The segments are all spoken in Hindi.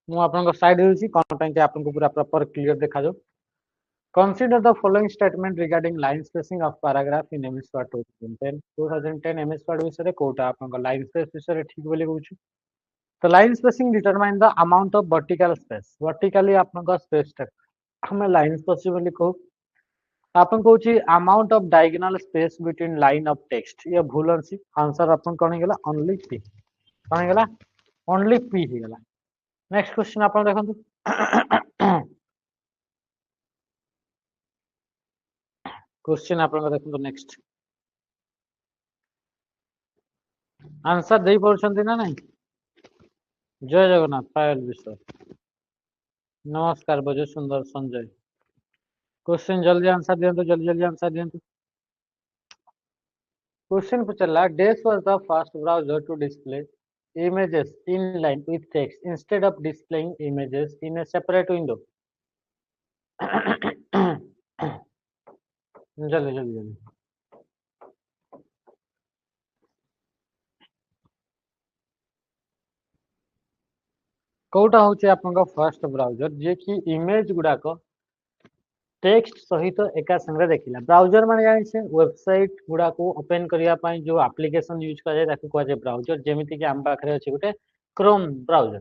मु आपन स्लाइड देउची कोन टाइम के आपन को पूरा प्रॉपर क्लियर देखा जो consider the following statement regarding line spacing of paragraph in MS Word 2010 MS Word विषय कोटा आपन line space विषय ठीक बोली कहूची तो line spacing determine the amount of vertical space vertically आपन space टा हम line spacing बोली कहू आपन कहूची amount of diagonal space between line of text ये भूल अछि आंसर आपन कोन गेला only p कोन गेला only p हे गेला नेक्स्ट क्वेश्चन आपन देखंतु क्वेश्चन आपन देखंतु नेक्स्ट आंसर देई परछंती ना नहीं जय जगन्नाथ पायल विश्व नमस्कार बजो सुंदर संजय क्वेश्चन जल्दी आंसर दियंतु जल्दी आंसर दियंतु क्वेश्चन पूछला dash was the first browser to display images in line with text instead of displaying images in a separate window जल्दी कोटा होचे आपन फर्स्ट ब्राउजर जे कि इमेज गुडा को टेक्स्ट सहित एका संगे देखिला ब्राउजर माने जानि से वेबसाइट गुडा को ओपन करिया पई जो एप्लीकेशन यूज करे ताकू कहै छै ब्राउजर जेमिति कि हम पाखरे अछि गुटे क्रोम ब्राउजर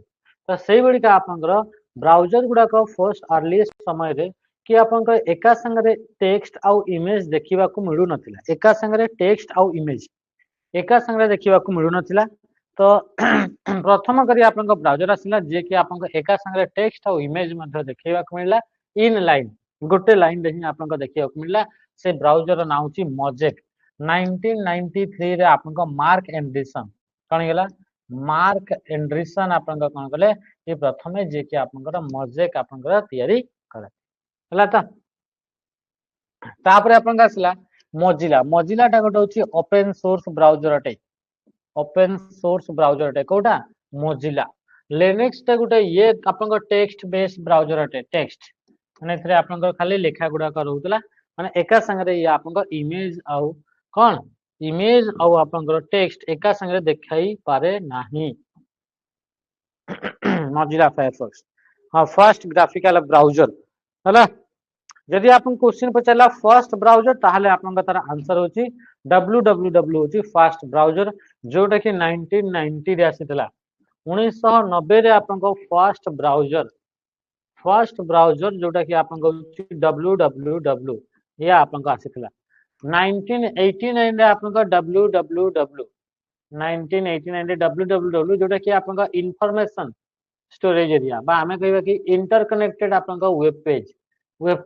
तो सेही बडी का आपनकर ब्राउजर गुडा को फर्स्ट अर्लीस्ट समय रे कि आपनकर एका संगे टेक्स्ट आउ इमेज देखिबा को मिलु नथिला एका संगे टेक्स्ट आउ इमेज एका संगे देखिबा को मिलु नथिला तो प्रथम करी आपन ब्राउजर आसिला जे कि आपन एका संगे टेक्स्ट और इमेज मध्ये देखिबा को मिलला इन लाइन गोटे लाइन रे ही आपन देखिबा को मिलला से ब्राउजर नाउ छि मोजेक 1993 रे आपन मार्क एंडरसन कोन गेला मार्क एंडरसन आपन कोन कले ये प्रथमे जे कि आपन मोजेक आपन तयारी करा हला तापर आपन आसिला मोजिला मोजिला टा गोटे होछि ओपन सोर्स ब्राउजर अटे ओपन सोर्स ब्राउजर अटे कोटा मोजिला लिनक्स टा गोटे ये आपन टेक्स्ट बेस्ड ब्राउजर अटे टेक्स्ट माने थरे आपन खाली लेखा गुडा कर होतला माने एका संगे ये आपन इमेज आउ कोन इमेज आउ आपन टेक्स्ट एका संगे देखाई पारे नाही मोजिला फायरफॉक्स हां फर्स्ट ग्राफिकल ब्राउजर हला यदि आपन क्वेश्चन पचला फर्स्ट ब्राउजर ताहले आपन तार आंसर होची www होची फर्स्ट ब्राउजर जोटा कि 1990 रे आसीतला 1990 रे आपन फर्स्ट ब्राउजर जोटा कि आपन होची www ये आपन को आसीतला 1989 रे आपन को www 1989 रे www जोटा कि आपन का इंफॉर्मेशन स्टोरेज एरिया बा हमें कहबा कि इंटरकनेक्टेड आपन का वेब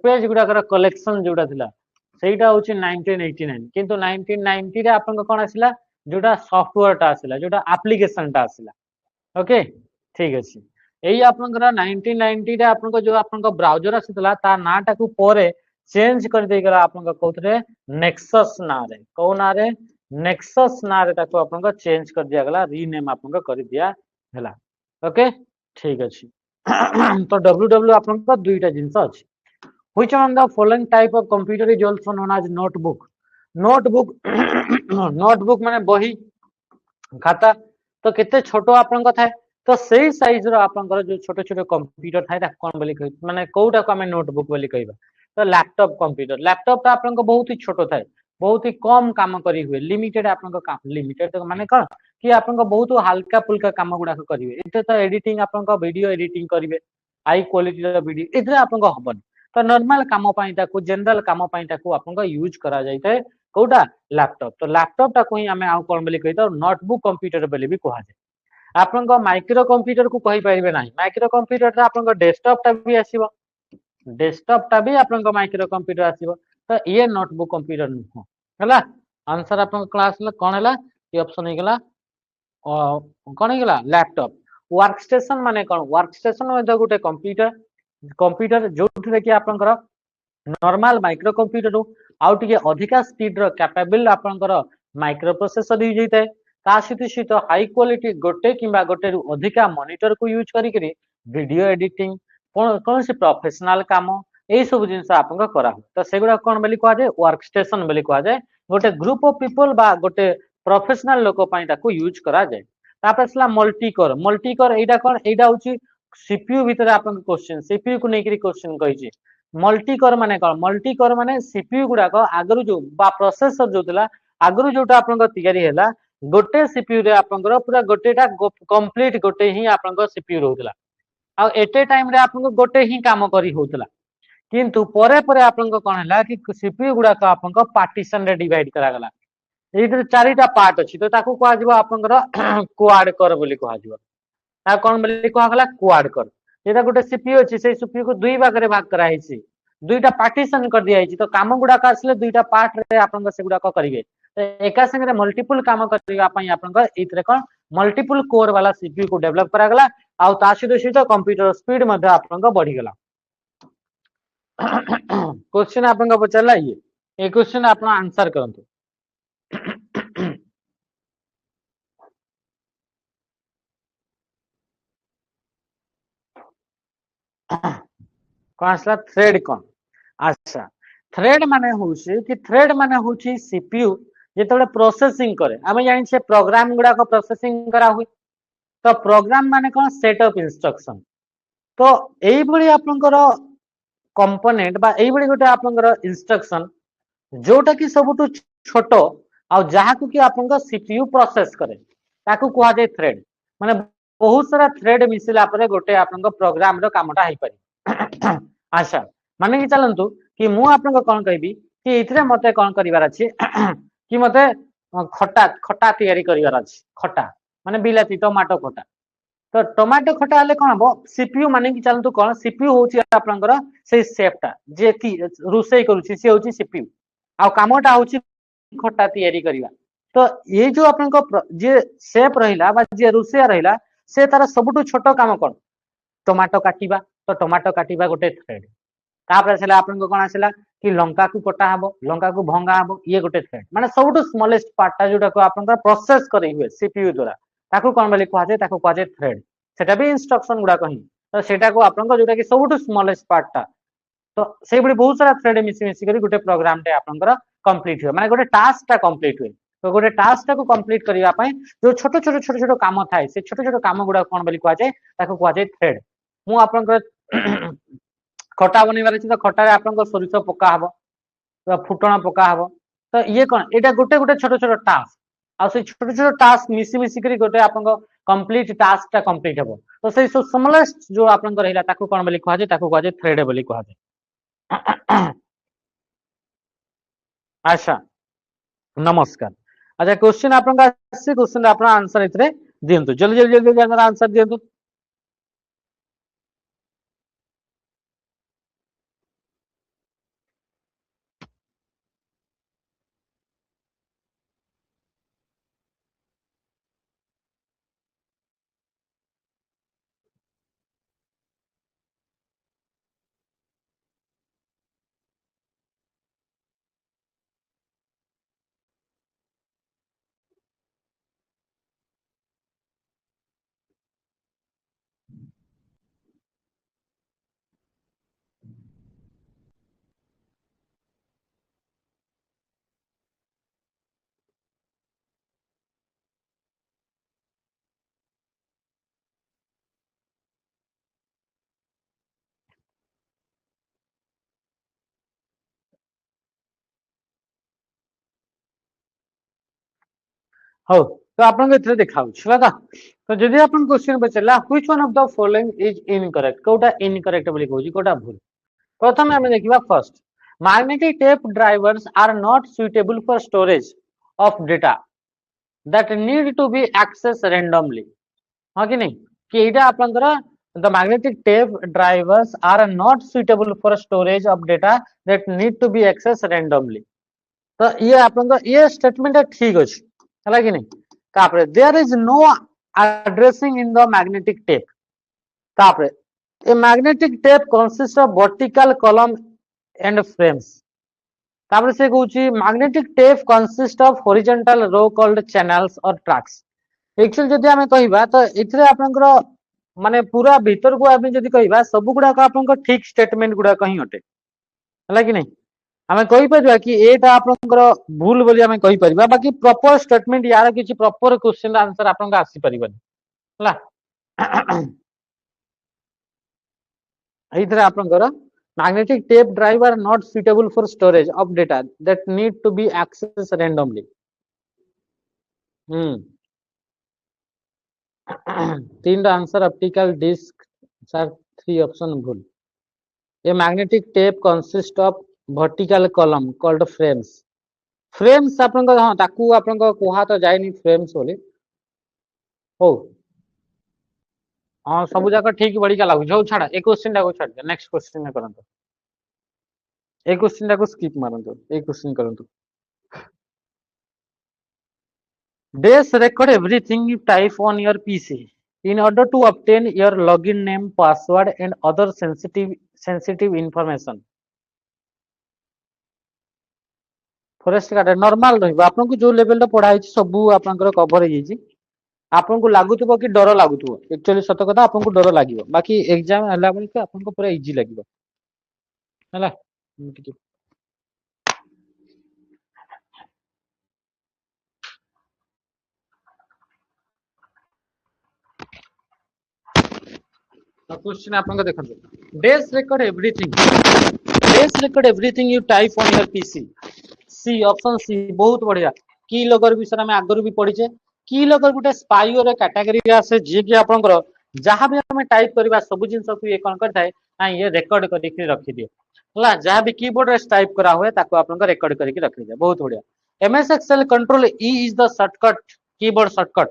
पेज गुडा कर कलेक्शन जोटा थिला सेटा होची 1989 किंतु 1990 रे आपन कोन आसिला जोटा सॉफ्टवेयर टा आसिला जोटा एप्लीकेशन टा आसिला ओके ठीक अछि एई आपन 1990 रे आपन जो आपन ब्राउजर आसितला ता नाटा को परे चेंज कर दे गला आपन कोथरे नेक्सस ना रे को ना रे नेक्सस ना रे ताको आपन चेंज कर दिया गला रीनेम आपन कर दिया हला ओके ठीक अछि तो www आपन दुईटा जिंस अछि Which among the following type of computer is also known as notebook? Notebook notebook माने बही खाता तो केते छोटो आपन थाए तो सेही साइज रो आपन जो छोटे छोटे कंप्यूटर थाए ता कोन बोली कहि माने कोउटा को हमें नोटबुक बोली कहिबा तो लैपटॉप कंप्यूटर लैपटॉप ता आपन बहुत ही छोटो थाए बहुत ही कम काम करी हुए लिमिटेड आपन काम लिमिटेड तो माने कोन कि आपन बहुत हल्का फुल्का काम गुडा करिवे एते तो एडिटिंग आपन वीडियो एडिटिंग करिवे हाई क्वालिटी रो वीडियो इधर आपन हबन तो नॉर्मल काम पाई ताको जनरल काम पाई ताको आपन यूज करा जाइते कोटा लैपटॉप तो लैपटॉप टा कोही हमें आउ कोन बोली कहितो नोटबुक कंप्यूटर बोली भी कहा जाय आपन माइक्रो कंप्यूटर को कहि परिबे नाही माइक्रो कंप्यूटर ता आपन डेस्कटॉप टा भी आसीबो डेस्कटॉप टा भी आपन माइक्रो कंप्यूटर आसीबो तो ये नोटबुक कंप्यूटर नुह हला आंसर आपन क्लास में कोन हला ये ऑप्शन हे गेला कोन हे गेला लैपटॉप वर्कस्टेशन माने कोन वर्कस्टेशन में गोटे कंप्यूटर कंप्यूटर जो कि आपनकर नॉर्मल माइक्रो कंप्यूटर आउ टिके अधिका स्पीड रो कैपेबल आपनकर माइक्रो प्रोसेसर यूज होइते ता सहित हाई क्वालिटी गोटे किबा गोटे अधिका मॉनिटर को यूज करी करी वीडियो एडिटिंग कोन से प्रोफेशनल काम ए सब जिंस आपन करा तो सेगुडा कोन बोली कहा जाय वर्क स्टेशन बोली कहा जाय गोटे ग्रुप ऑफ पीपल बा गोटे प्रोफेशनल लोक पई ताको यूज करा जाय तापर सला मल्टी कोर एटा कोन एटा होची सीपीयू भितर आपन क्वेश्चन सीपीयू को नेकरी क्वेश्चन कहिजे मल्टी कोर माने कोन मल्टी कोर माने सीपीयू गुडा को आगरु जो बा प्रोसेसर जो दिला आगरु जोटा आपन को तयारी हैला गोटे सीपीयू रे आपन पूरा गोटेटा कंप्लीट गोटे ही आपन को सीपीयू रहउतला आ एटे टाइम रे आपन को गोटे ही काम करी होतला किंतु परे परे आपन को कोन हैला कि सीपीयू गुडा को आपन को पार्टीशन रे डिवाइड करा गला एइतिर चारिटा पार्ट अछि तो ताकू कोआ जिवो आपन क्वाड कोर बोली कोआ जिवो ता कोन बोली कोआ गला क्वाड कोर जेटा गोटे सीपीयू अछि से सीपीयू को दुई भाग रे भाग करा हिची दुईटा पार्टीशन कर दिया हिची तो काम गुडा का आसले दुईटा पार्ट रे आपन से गुडा को करिवे एका संगे मल्टीपल काम करबा पई आपन इतरे कोन मल्टीपल कोर वाला सीपीयू को डेवलप करा गला आ ता सहित कंप्यूटर स्पीड मध्ये आपन बढ़ी गला क्वेश्चन आपन पचारला ये क्वेश्चन आपन आंसर करंतु कौन आसला थ्रेड कौन अच्छा थ्रेड माने होउछि कि थ्रेड माने होउछि सीपीयू जेतबे प्रोसेसिंग करे आमे जानि छे प्रोग्राम गुडा को प्रोसेसिंग करा हुई तो प्रोग्राम माने कोन सेट ऑफ इंस्ट्रक्शन तो एई भली आपनकर कंपोनेंट बा एई भली गोटे आपनकर इंस्ट्रक्शन जोटा कि सबुटु छोटो आ जहा को कि आपनकर सीपीयू प्रोसेस करे ताकू कुआ जाय थ्रेड माने बहुत सारा थ्रेड मिसिला परे गोटे आपनकर प्रोग्राम रो कामटा हेई पारि अच्छा माने कि चलंतु कि मु आपन को कोन कहबी कि इथरे मते कोन करिवार अछि कि मते खट्टा खट्टा तयारी करिवार अछि खट्टा माने बिलाती टमाटो खट्टा तो टमाटो खट्टा हले कोन हबो सीपीयू माने कि चलंतु कोन सीपीयू होछि आपनकर से शेपटा जे कि रुसई करूछि से होछि सीपीयू आ कामटा होछि खट्टा तयारी करिवा तो ये जो आपनकर जे शेप रहिला बा जे रुसया रहिला से तार सबुटु छोटो काम कोन टमाटो काटिबा तो टमाटो काटिबा गोटे थ्रेड तापर छला आपन को कोन आसला कि लंका को कटा हबो लंका को भंगा हबो ये गोटे थ्रेड माने सबुटु स्मॉलेस्ट पार्ट ता जोटा को आपन का प्रोसेस करै हुए सीपीयू द्वारा ताकू कोन बोली कहै ताकू कहै थ्रेड सेटा भी इंस्ट्रक्शन गुडा कहि तो सेटा को आपन को जोटा कि सबुटु स्मॉलेस्ट पार्ट ता तो सेई बडी बहुत सारा थ्रेड मिसी मिसी करी गोटे प्रोग्राम टे आपन का कंप्लीट हुए माने गोटे टास्क ता कंप्लीट हुए तो गोटे टास्क ता को कंप्लीट करिवा पई जो छोटो छोटो छोटो छोटो काम थाए से छोटो छोटो काम गुडा कोन बोली कहै ताकू कहै थ्रेड मु आपन को खटा बनिबार अछि तो खटा रे आपन को सरिसो पका हबो तो फुटण पका हबो तो ये कोन एटा गोटे गोटे छोटो छोटो टास्क आ से छोटो छोटो टास्क मिसी मिसी करी गोटे आपन को कंप्लीट टास्क ता कंप्लीट हबो तो से स्मॉलेस्ट जो आपन को रहिला ताकू कोन बोली कहै ताकू कहै थ्रेड बोली कहै अच्छा नमस्कार अच्छा क्वेश्चन आपन का क्वेश्चन आपन आंसर इतरे दियंतु जल्दी जल्दी जल्दी आंसर दियंतु हो तो आपन को इतरे दिखाउ छला तो जदि आपन क्वेश्चन बचला which one of the following is incorrect कोटा इनकरेक्ट बोली कहूजी कोटा भूल प्रथम हमें देखिबा first magnetic tape drivers are not suitable for storage of data that need to be accessed randomly हां कि नहीं कि एटा आपनकर the magnetic tape drivers are not suitable for storage of data that need to be accessed randomly तो ये आपनकर ये स्टेटमेंट ठीक अछि हला कि नहीं तापरे there is no addressing in the magnetic tape तापरे a magnetic tape consists of vertical column and frames तापरे से कहूची magnetic tape consists of horizontal row called channels or tracks actually जदि हमें कहिबा तो इथरे आपनकर माने पूरा भीतर को आबे जदि कहिबा सब गुडा का आपनकर ठीक स्टेटमेंट गुडा कहीं हटे हला कि नहीं हमें कहि परबा कि एटा आपनकर भूल बोली हमें कहि परबा बाकी प्रॉपर स्टेटमेंट यार किछि प्रॉपर क्वेश्चन आंसर आपनका आसी परबा हला either ଆପଣଙ୍କର magnetic tape drive are not suitable for storage of data that need to be accessed randomly. तीन answer optical disk sir 3 option भूल. A magnetic tape consists of vertical column called frames. Frames आपनका हां ताकू आपनका कोहा तो जायनी frames बोली हो हां सब जाक ठीक बड़ी का लागु जो छाड़ा एक क्वेश्चन को छाड़ दे नेक्स्ट क्वेश्चन में करंतो एक क्वेश्चन को स्किप मारंतो एक question करंतो. Dash record everything you type on your PC in order to obtain your login name, password and other sensitive information. Forest guard normal रहइबो आपन को जो लेवल रे पढ़ाई छी सब आपन को कवर हे जी आपन को लागुतबो कि डर लागुतबो एक्चुअली सत कथा आपन को डर लागिवो बाकी एग्जाम हला बनि के आपन को पूरा इजी लागिवो हला क्वेश्चन आपन को देखंतु dash record everything you type on your PC C option C बहुत बढ़िया की लॉगर विषय में आगरु भी पढिचे की लॉगर गुटे स्पाईवेयर कैटेगरी आसे जे कि आपन को जहां भी हम टाइप करबा सब जिंस को ये कोन करथाय ना ये रिकॉर्ड करके रखि दियो हला जहां भी कीबोर्ड रे टाइप करा हुए ताको आपन को रिकॉर्ड करके रखि दियो बहुत बढ़िया. MS Excel control E is the shortcut keyboard shortcut.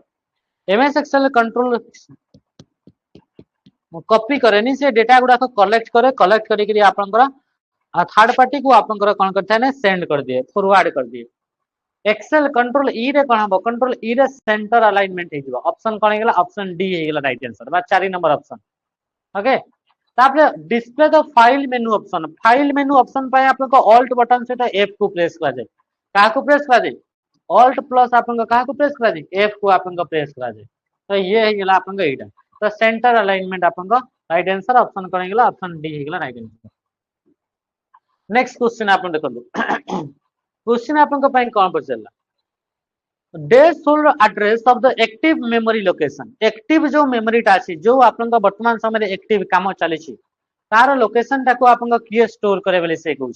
MS Excel control copy करेनी से डेटा गुडा को कलेक्ट करी आपनकर थर्ड पार्टी को आपनकर कोन करथा ने सेंड कर दिए फॉरवर्ड कर दिए. एक्सेल कंट्रोल ई रे कोन हबो कंट्रोल ई रे सेंटर अलाइनमेंट हे जिवो ऑप्शन कोन हेगला ऑप्शन डी हेगला राइट आंसर बा 4 नंबर ऑप्शन ओके. तापरे display the file menu option पाए आपन को ऑल्ट बटन से एफ को प्रेस करा जाए का को प्रेस करा जाए ऑल्ट प्लस आपन को का को प्रेस करा जाए एफ को आपन को प्रेस करा जाए तो ये हेगला आपन को एटा तो सेंटर अलाइनमेंट आपन को राइट आंसर ऑप्शन कोन हेगला ऑप्शन डी हेगला राइट आंसर. नेक्स्ट क्वेश्चन आपन देखंतु क्वेश्चन आपन को पई कोन पचला dash hold address of the active memory location active जो मेमोरी टा अछि जो आपन को वर्तमान समय रे एक्टिव काम चली छी तार लोकेशन टा को आपन को किए स्टोर करे बेले से कहू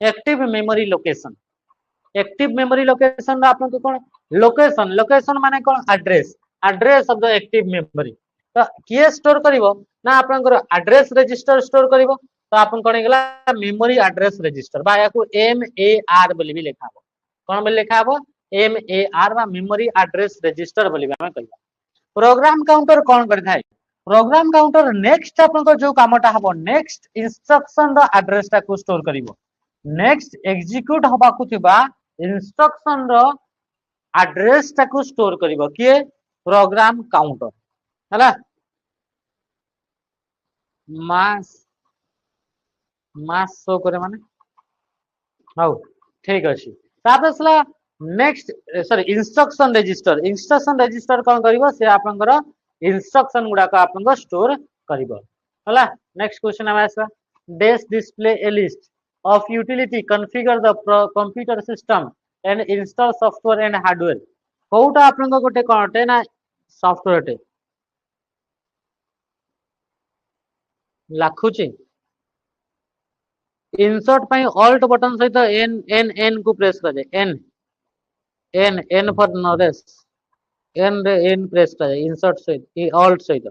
एक्टिव मेमोरी लोकेशन आपन को कोन लोकेशन माने कोन address of the active memory तो किए स्टोर करिवो ना आपन को एड्रेस रजिस्टर स्टोर करिवो तो आपन कोन गेला मेमोरी एड्रेस रजिस्टर बा या को एमएआर बोली भी लिखाबो कोन बोली लिखाबो एमएआर बा मेमोरी एड्रेस रजिस्टर बोली हमें कहबा. प्रोग्राम काउंटर कोन करथाय प्रोग्राम काउंटर नेक्स्ट आपन को जो कामटा हबो नेक्स्ट इंस्ट्रक्शन द एड्रेस टा को स्टोर करिवो नेक्स्ट एग्जीक्यूट हबा को थिबा इंस्ट्रक्शन द एड्रेस टा को स्टोर करिवो किए प्रोग्राम काउंटर हला मास शो करे माने हाउ ठीक अछि तापसला नेक्स्ट सॉरी इंस्ट्रक्शन रजिस्टर कोन करिवो से आपनकर इंस्ट्रक्शन गुडा को आपन स्टोर करिवो हला. नेक्स्ट क्वेश्चन आबा dash display a list of utility configure the computer system and install software and hardware कोटा आपन को गोटे कोटे ना सॉफ्टवेयर टे लाखुची इंसर्ट पई ऑल्ट बटन सहित एन को प्रेस कर दे N for knowledge N press कर इंसर्ट सहित ऑल्ट सहित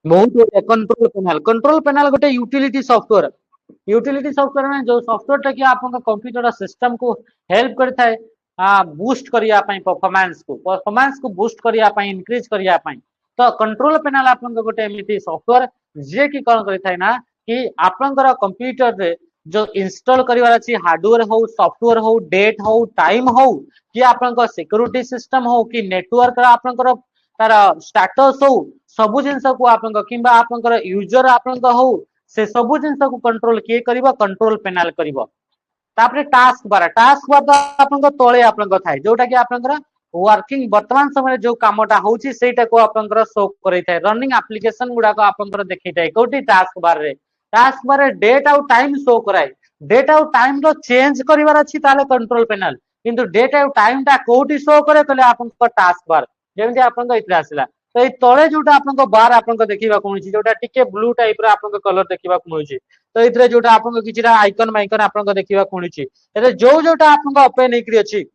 बहुत कंट्रोल पैनल गोटे यूटिलिटी सॉफ्टवेयर में जो सॉफ्टवेयर टा कि आपन कंप्यूटर सिस्टम को हेल्प करता है बूस्ट करिया पई परफॉर्मेंस को बूस्ट करिया पई इंक्रीज करिया पई तो कंट्रोल पैनल आपन गोटे एमिति सॉफ्टवेयर जे कि कोन करथाय ना कि आपन कंप्यूटर रे जो इंस्टॉल करिवार अछि हार्डवेयर हो सॉफ्टवेयर हो डेट हो टाइम हो कि आपन सिक्योरिटी सिस्टम हो कि नेटवर्क आपन तार स्टेटस हो सबु जिंस को आपन किबा आपन यूजर आपन हो से सबु जिंस को कंट्रोल किए करिवो कंट्रोल पैनल करिवो. तापरे टास्क बार तो आपन तळे आपन थाय जोटा कि आपन वर्किंग वर्तमान समय जो कामटा होउची सेटा को आपन शो करै थाय रनिंग एप्लीकेशन गुडा को आपन देखै थाय कोटी टास्क बार रे डेट आउ टाइम शो कराय डेट आउ टाइम रो चेंज करिवार अछि ताले कंट्रोल पैनल किंतु डेट आउ टाइम टा कोटी शो करे तले आपन टास्क बार जेमति आपन इतरा आसिला तो ये तले जोटा आपन बार आपन देखा मिलूँ जोटा टिके ब्लू टाइप रो कलर देखा मिलूँ तो ये जोटा आपन किछिटा आइकन माइकन आपन देखा मिलूँ ए जो जोटा आपन ओपन होकरी अछि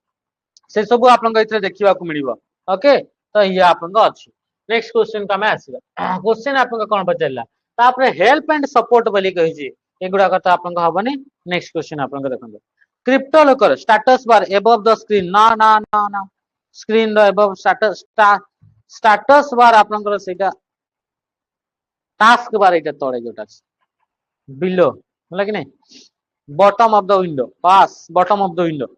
से सब आपन इथे देखा मिलिबो ओके तो ये आपन अछि नेक्स्ट क्वेश्चन का मैं आसीबा क्वेश्चन आपन कोन पचैला तापरे हेल्प एंड सपोर्ट बोली कहिछि एगुडा कथा आपन हबनी नेक्स्ट क्वेश्चन आपन देखंदो crypto locker status bar above the screen ना ना ना ना स्क्रीन रो अबव स्टेटस बार आपन सेटा टास्क बार एटा तळे जोटा बिलो होला कि नहीं bottom of the window pass bottom of the window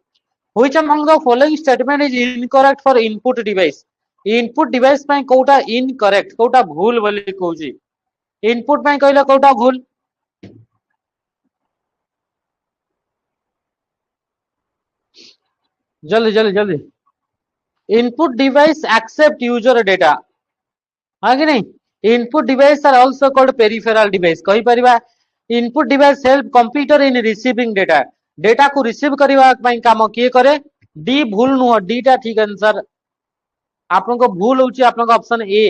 which among the following statement is incorrect for input device input device ପାଇଁ କୋଉଟା incorrect କୋଉଟା ଭୁଲ ବୋଲି କହୁଛି input ପାଇଁ କହିଲେ କୋଉଟା ଭୁଲ जल्दी जल्दी जल्दी input device accept user data हाँ कि नहीं input device are also called peripheral device कही परिबा input device help computer in receiving data data को रिसीव करबा ପାଇଁ काम किए करे डी भूल नुह डी टा ठीक आंसर आपन को भूल होची आपन को ऑप्शन ए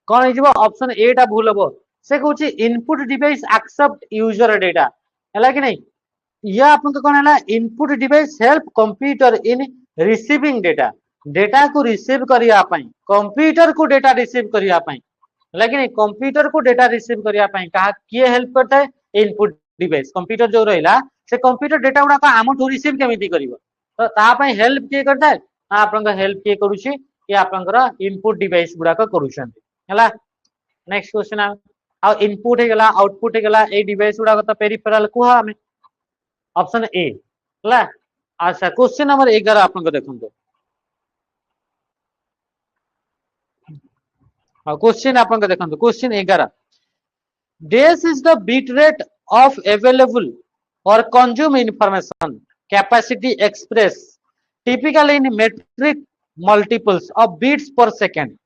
कौन है जीवो ऑप्शन ए टा भूल हबो से कहूची input device accept user data हैला कि नहीं ये आपन को कोन हैला input device help computer in receiving data data को रिसीव करिया पई कंप्यूटर को डेटा रिसीव करिया पई लेकिन कंप्यूटर को डेटा रिसीव करिया पई कहा किए हेल्प करता है इनपुट डिवाइस कंप्यूटर जो रहिला से कंप्यूटर डेटा गुडा का आमठू रिसीव केमिति करिवो तो ता पई हेल्प किए करता है आपन को हेल्प किए करूची कि आपन इनपुट डिवाइस गुडा का करूछन हैला नेक्स्ट क्वेश्चन आ इनपुट हे गेला आउटपुट हे गेला ए डिवाइस गुडा का पेरिफेरल कुहा हमें ऑप्शन ए हैला अच्छा क्वेश्चन नंबर 11 आपन को देखंतो हां क्वेश्चन आपन को देखंतो question 11 this is the bit rate of available or consume information capacity expressed typically in metric multiples of bits per second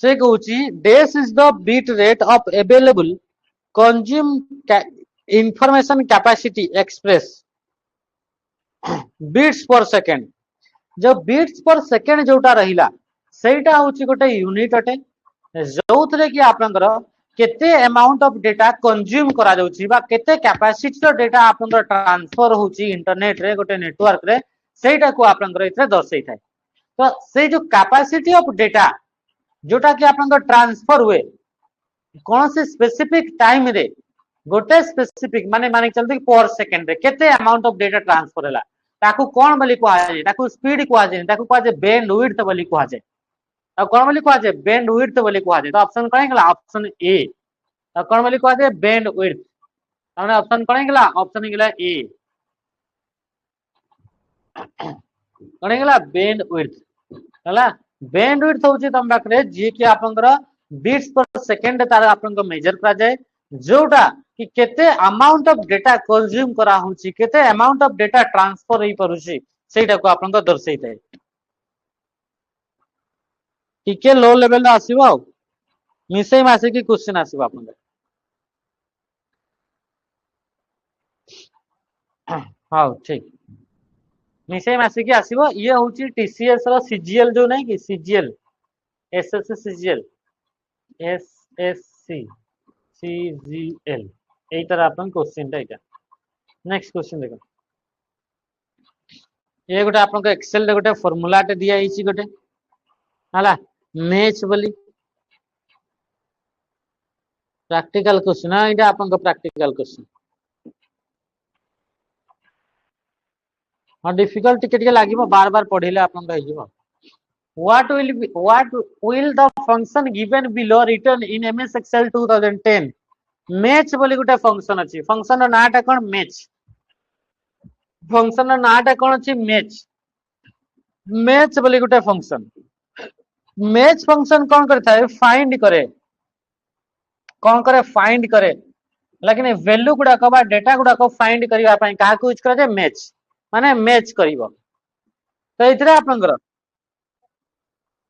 से कहूची this is the bit rate of available consume information capacity expressed bits per second जो bits per second जोटा रहिला सेटा होची गोटे यूनिट अटे जोथरे कि आपनकर केते अमाउंट ऑफ डेटा कंज्यूम करा जाउची बा केते कैपेसिटी डेटा आपनकर ट्रांसफर होची इंटरनेट रे गोटे नेटवर्क रे सेटा को आपनकर इथे दर्शाई थाए तो से जो कैपेसिटी ऑफ डेटा जोटा कि आपनकर ट्रांसफर हुए कौन से स्पेसिफिक टाइम रे गोटे स्पेसिफिक माने माने चलते पर सेकंड रे केते अमाउंट ऑफ डेटा ट्रांसफर होला ताकू कोन बोली कोआ जाय ताकू स्पीड कोआ जाय ताकू कोआ जाय बैंड विड्थ बोली कोआ जाय अब कौन बोली कोआ जाय बैंड विड्थ बोली कोआ जाय तो ऑप्शन कौन गेला ऑप्शन ए अब कौन बोली कोआ जाय बैंड विड्थ हमने ऑप्शन कौन गेला ऑप्शन गेला ए कौन गेला बैंड विड्थ हला बैंड विड्थ होची तम पाखरे जे कि आपनकर बीट्स पर सेकंड तार आपन को मेजर करा जाय जोटा कि केते अमाउंट ऑफ डेटा कंज्यूम करा होची केते अमाउंट ऑफ डेटा ट्रांसफर होई परुची सेटा को आपन को दर्शाई थाए टिके लो लेवल आसीबो मिसई मासे की क्वेश्चन आसीबो आपन हां ठीक मिसई मासे की आसीबो ये होची टीसीएस रो सीजीएल जो नहीं कि CGL SSC CGL SSC CGL एई तरह आपन क्वेश्चन ता एटा नेक्स्ट क्वेश्चन देखो ये गोटे आपन को एक्सेल रे गोटे फार्मूला टे दिया हिची गोटे हला मैच बोली प्रैक्टिकल क्वेश्चन हां एटा आपन को प्रैक्टिकल क्वेश्चन हां डिफिकल्ट टिके लागिबो बार बार पढिले आपन को हिजिबो what will the function given below written in ms excel 2010 match बोली गोटे फंक्शन अछि फंक्शन रो नाटा कोन मैच फंक्शन रो नाटा कोन अछि मैच मैच बोली गोटे फंक्शन मैच फंक्शन कौन करता है फाइंड करे कौन करे फाइंड करे लेकिन वैल्यू गुडा को बा डेटा गुडा को फाइंड करिवा पई का को यूज करा जाय मैच माने मैच करिवो तो इतरे आपनकर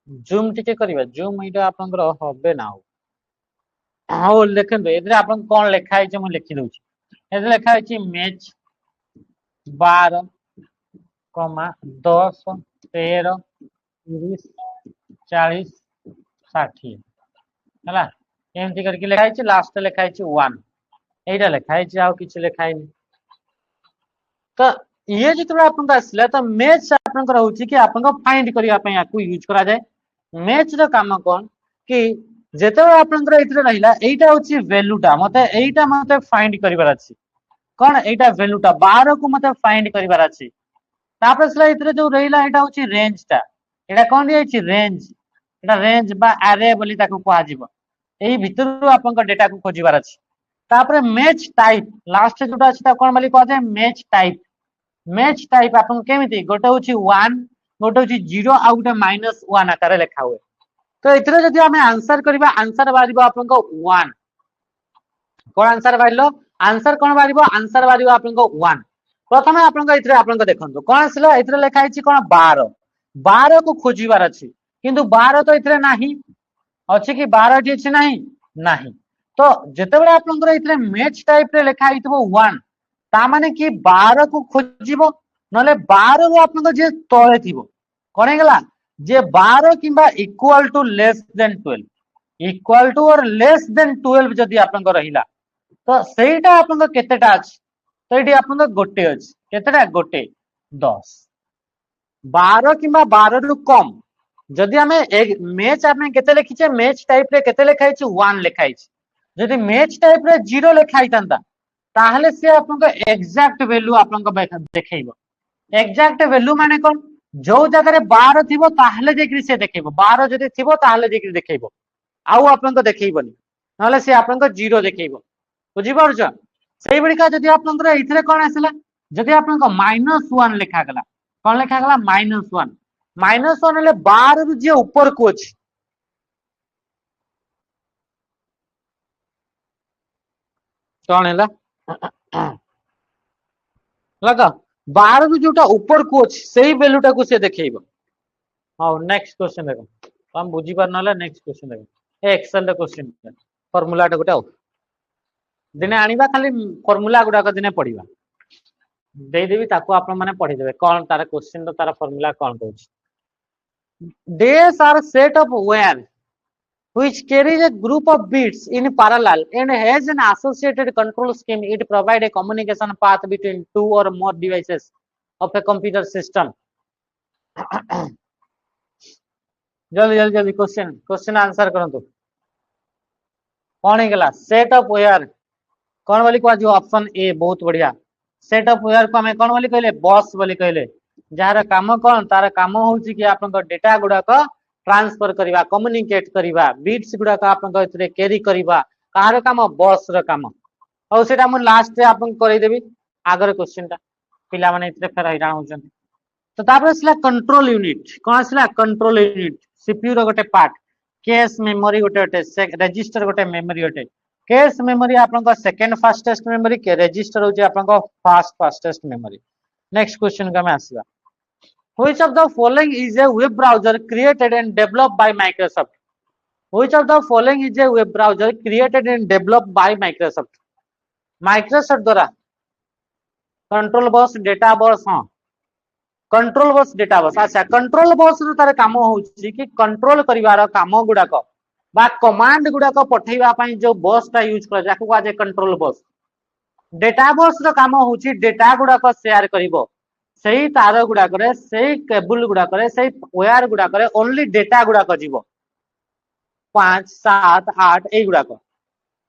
जूम टिके करिवा जूम इटा आपनकर होबे ना हां लेखन इतरे आपन कोन लेखा है जे मु लिखि दउची इतरे लेखा है मैच 12 कमा 10 13 30 40 60 है एमती करके लिखाई लास्ट लिखाई 1 यहीटा लिखाई आउ कि लिखाई तो ये जो आपन आसला तो मैच आपन रोचे कि आपन फाइंड करने यूज करा जाए मैच रो काम कौन कि जेते आपन रहिला एटा होची वैल्यूटा मते एटा मते फाइंड करिवार अछि कोन एटा वैल्यूटा 12 को मते फाइंड करिवार अछि तापर सला इतरे जो रहिला एटा होची रेंजटा एटा कोन दियै छी रेंज एटा रेंज बा एरे बोली ताको कोआ जीवो एही भितरु आपन डेटा को खोजिवार अछि तापर मैच टाइप लास्ट जोटा अछि ता कोन बोली कोआ जाय मैच टाइप आपन केमिति गोटे होची 1 गोटे होची 0 आ गोटे -1 आकार लिखा हुए तो इतरे जदि हमें आंसर करबा आंसर बारिबो आपन को 1 कोन आंसर बारिलो आंसर कोन बारिबो आंसर बारिबो आपन को 1 प्रथमे आपन को इतरे आपन को देखंतु कोन आसलो इतरे लिखाई छी कोन 12 12 को खोजिबार अछि किंतु 12 तो इतरे नाही अछि कि 12 टी अछि नाही नाही तो जेतेबेले आपन को इतरे मैच टाइप रे लिखाई थबो 1 ता माने कि 12 को खोजिबो नले 12 रो आपन को जे तळे थिबो कोन हेगला जे 12 किबा equal to less than 12 equal to और लेस देन 12 जदि आपन को रहिला तो सेटा आपन को केतेटा अछि तो एटी आपन को गोटे अछि केतेटा गोटे 10 12 किबा 12 रु कम जदि हमें एक मैच आपने केते लिखिछे मैच टाइप रे केते लिखाई छि 1 लिखाई छि जदि मैच टाइप रे 0 लिखाई तंता ताहले से आपन को एग्जैक्ट वैल्यू आपन को देखेइबो एग्जैक्ट वैल्यू माने कोन जो जगह रे 12 थिबो ताहले जेकरी से देखेइबो 12 जदि थिबो ताहले जेकरी देखेइबो आउ आपन को देखेइबोनी नले से आपन को 0 देखेइबो बुझि परछ सेही बड़िका जदि आपन को इथरे कोन आसला जदि आपन को -1 लिखा गला कोन लिखा गला -1 ले 12 रु जे ऊपर को अछि कोन हैला लगा 12 रु जोटा ऊपर को अछि सेही वैल्यूटा को से देखेइबो हां नेक्स्ट क्वेश्चन देखो हम बुझी पार नले नेक्स्ट क्वेश्चन देखो एक्सेल रे क्वेश्चन फार्मूला टा गोटा दिने आनिबा खाली फार्मूला गुडा को दिने पढिबा दे देबी ताको आपण माने पढि देबे कोन तार क्वेश्चन रो तार फार्मूला कोन कहूची days are set of where which carries a group of bits in parallel and has an associated control scheme. It provides a communication path between two or more devices of a computer system. जल्दी जल्दी जल्दी क्वेश्चन आंसर करंतु कौन हेगला सेट ऑफ वेयर कौन बोली को जो ऑप्शन ए बहुत बढ़िया सेट ऑफ वेयर को हमें कौन बोली कहले बस बोली कहले जार काम कौन तार काम होउची कि आपन को डेटा गुडा को ट्रांसफर करिवा कम्युनिकेट करिवा बिट्स गुडा को आपन को इतरे कैरी करिवा कार काम बस रो काम औ सेटा मु लास्ट रे आपन करै देबी आगर क्वेश्चन ता पिला माने इतरे फेर हैरान होचन तो तापर असला कंट्रोल यूनिट कोन असला कंट्रोल यूनिट सीपीयू रो गोटे पार्ट कैश मेमोरी गोटे रजिस्टर गोटे मेमोरी गोटे कैश मेमोरी आपन को सेकंड फास्टेस्ट मेमोरी के रजिस्टर होची आपन को फास्टेस्ट मेमोरी नेक्स्ट क्वेश्चन का में आसीबा which of the following is a web browser created and developed by Microsoft which of the following is a web browser created and developed by Microsoft द्वारा कंट्रोल बस डेटा बस हां कंट्रोल बस डेटा बस अच्छा कंट्रोल बस रो तार काम होची कि कंट्रोल करिवार काम गुडा को बा कमांड गुडा को पठेइबा पई जो बस ता यूज कर जाको आज कंट्रोल बस डेटा बस रो काम होची डेटा गुडा को शेयर करिवो सही तार गुडा करे सही केबल गुडा करे सही वायर गुडा करे ओनली डेटा गुडा को जीवो 5 7 8 ए गुडा को